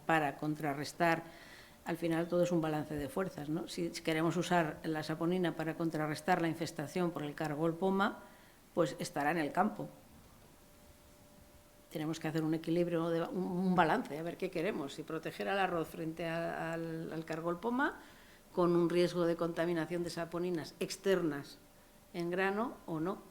para contrarrestar, al final todo es un balance de fuerzas, ¿no? Si queremos usar la saponina para contrarrestar la infestación por el cargol poma, pues estará en el campo. Tenemos que hacer un equilibrio, un balance, a ver qué queremos, si proteger al arroz frente al cargol poma con un riesgo de contaminación de saponinas externas en grano o no.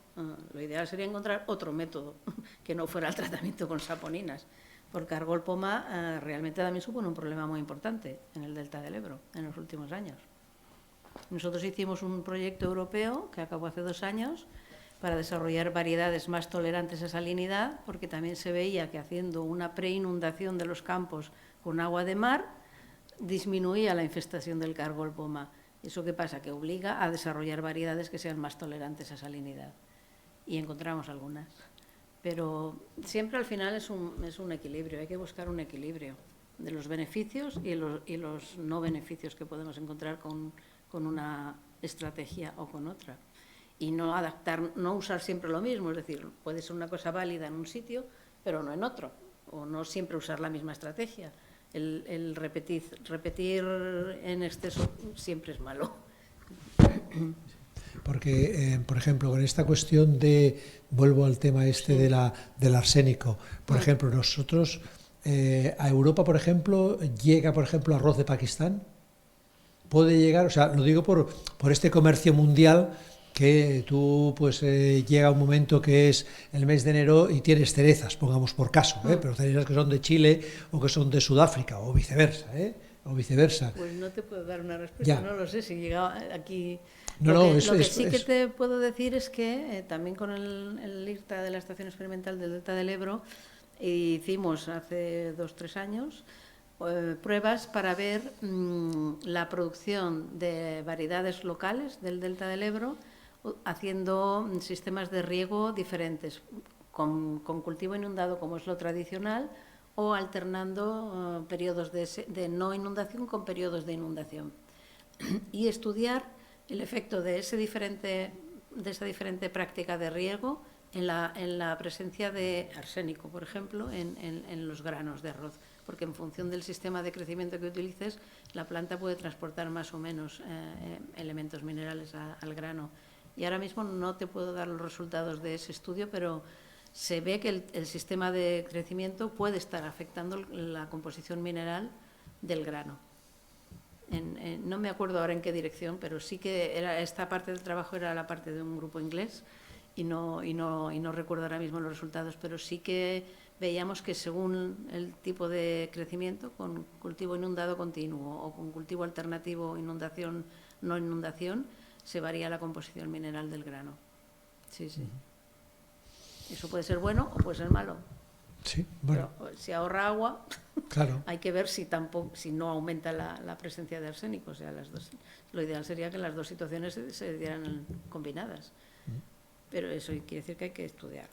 Lo ideal sería encontrar otro método que no fuera el tratamiento con saponinas. Porque cargol poma realmente también supone un problema muy importante en el delta del Ebro en los últimos años. Nosotros hicimos un proyecto europeo que acabó hace 2 años para desarrollar variedades más tolerantes a salinidad, porque también se veía que haciendo una preinundación de los campos con agua de mar disminuía la infestación del cargol poma. ¿Eso qué pasa? Que obliga a desarrollar variedades que sean más tolerantes a salinidad. Y encontramos algunas. Pero siempre al final es un equilibrio, hay que buscar un equilibrio. de los beneficios y los no beneficios que podemos encontrar con una estrategia o con otra. Y no usar siempre lo mismo, es decir, puede ser una cosa válida en un sitio, pero no en otro, o no siempre usar la misma estrategia. El repetir en exceso siempre es malo. Porque, por ejemplo, con esta cuestión vuelvo al tema del arsénico, por ejemplo, nosotros, a Europa, por ejemplo, llega, por ejemplo, arroz de Pakistán, puede llegar, o sea, lo digo por este comercio mundial, que tú, pues, llega un momento que es el mes de enero y tienes cerezas, pongamos por caso, pero cerezas que son de Chile o que son de Sudáfrica, o viceversa, Pues no te puedo dar una respuesta, ya. No lo sé, si llega aquí... Lo que sí que te puedo decir es que también con el IRTA de la Estación Experimental del Delta del Ebro hicimos hace 2 o 3 años pruebas para ver la producción de variedades locales del Delta del Ebro haciendo sistemas de riego diferentes, con cultivo inundado como es lo tradicional o alternando periodos de no inundación con periodos de inundación y estudiar el efecto de esa diferente práctica de riego en la presencia de arsénico, por ejemplo, en los granos de arroz, porque en función del sistema de crecimiento que utilices, la planta puede transportar más o menos elementos minerales al grano. Y ahora mismo no te puedo dar los resultados de ese estudio, pero se ve que el sistema de crecimiento puede estar afectando la composición mineral del grano. No me acuerdo ahora en qué dirección, pero sí que esta parte del trabajo era la parte de un grupo inglés y no recuerdo ahora mismo los resultados, pero sí que veíamos que según el tipo de crecimiento, con cultivo inundado continuo o con cultivo alternativo inundación, no inundación, se varía la composición mineral del grano. Sí. Eso puede ser bueno o puede ser malo. Sí, bueno. Pero si ahorra agua, claro. Hay que ver si no aumenta la presencia de arsénico. O sea, lo ideal sería que las dos situaciones se dieran combinadas. Pero eso quiere decir que hay que estudiar.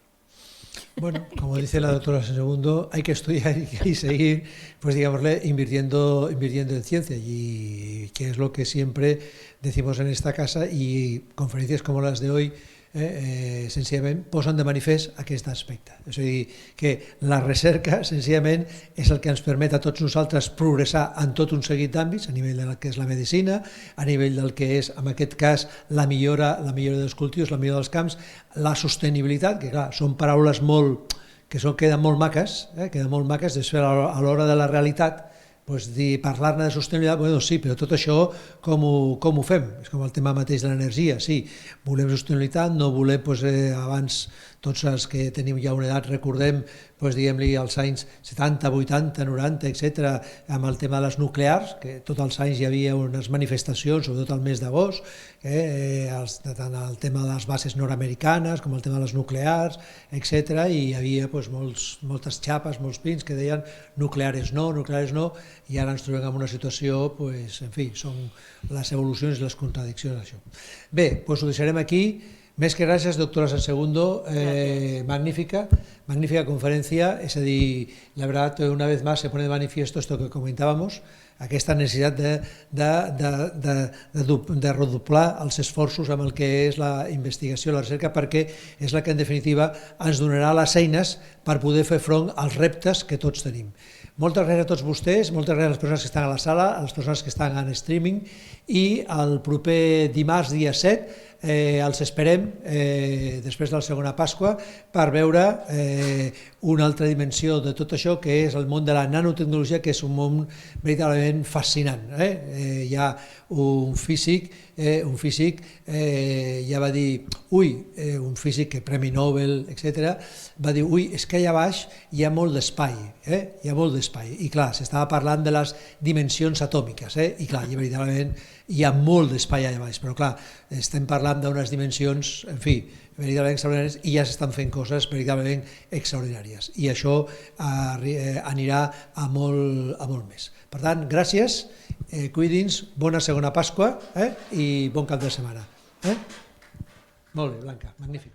Bueno, como dice la doctora Segundo, hay que estudiar y seguir, pues digámosle, invirtiendo en ciencia, y que es lo que siempre decimos en esta casa, y conferències com les d'avui senzillament posen de manifest aquest aspecte. És a dir, que la recerca senzillament és el que ens permet a tots nosaltres progressar en tot un seguit d'àmbits, a nivell del que és la medicina, a nivell del que és, en aquest cas, la millora dels cultius, la millora dels camps, la sostenibilitat, que clar, són paraules queden molt maques, després a l'hora de la realitat, parlar-ne de sostenibilitat, bueno, sí, però tot això com ho fem? És com el tema mateix de l'energia, sí, volem sostenibilitat, no volem, abans tots els que tenim ja una edat recordem, diguem-li, als anys 70, 80, 90, etc., amb el tema de les nuclears, que tots els anys hi havia unes manifestacions, sobretot al mes d'agost, tant el tema de les bases nord-americanes com el tema de les nuclears, etc., i hi havia moltes xapes, molts pins que deien nucleares no, i ara ens trobem en una situació, en fi, són les evolucions i les contradiccions d'això. Bé, ho deixarem aquí. Més que gràcies, doctora Sansegundo, magnífica conferencia, es decir, la verdad, una vez más se pone de manifiesto esto que comentábamos, aquesta necessitat de redoblar els esforços amb el que és la investigació i la recerca, perquè és la que en definitiva ens donarà les eines per poder fer front als reptes que tots tenim. Moltes gràcies a tots vostès, moltes gràcies a les persones que estan a la sala, a les persones que estan en streaming, i el proper dimarts, dia 7, els esperem després de la segona Pasqua per veure una altra dimensió de tot això, que és el món de la nanotecnologia, que és un món veritablement fascinant. Hi ha un físic ja va dir, un físic que premi Nobel, etc., va dir, és que allà baix hi ha molt d'espai, i clar, s'estava parlant de les dimensions atòmiques, i clar, veritablement hi ha molt d'espai allà baix, però clar, estem parlant d'unes dimensions, en fi, veritablement extraordinàries, i ja s'estan fent coses veritablement extraordinàries, i això anirà a molt més. Per tant, gràcies, cuidin-nos, bona segona Pasqua i bon cap de setmana. Molt bé, Blanca, magnífic.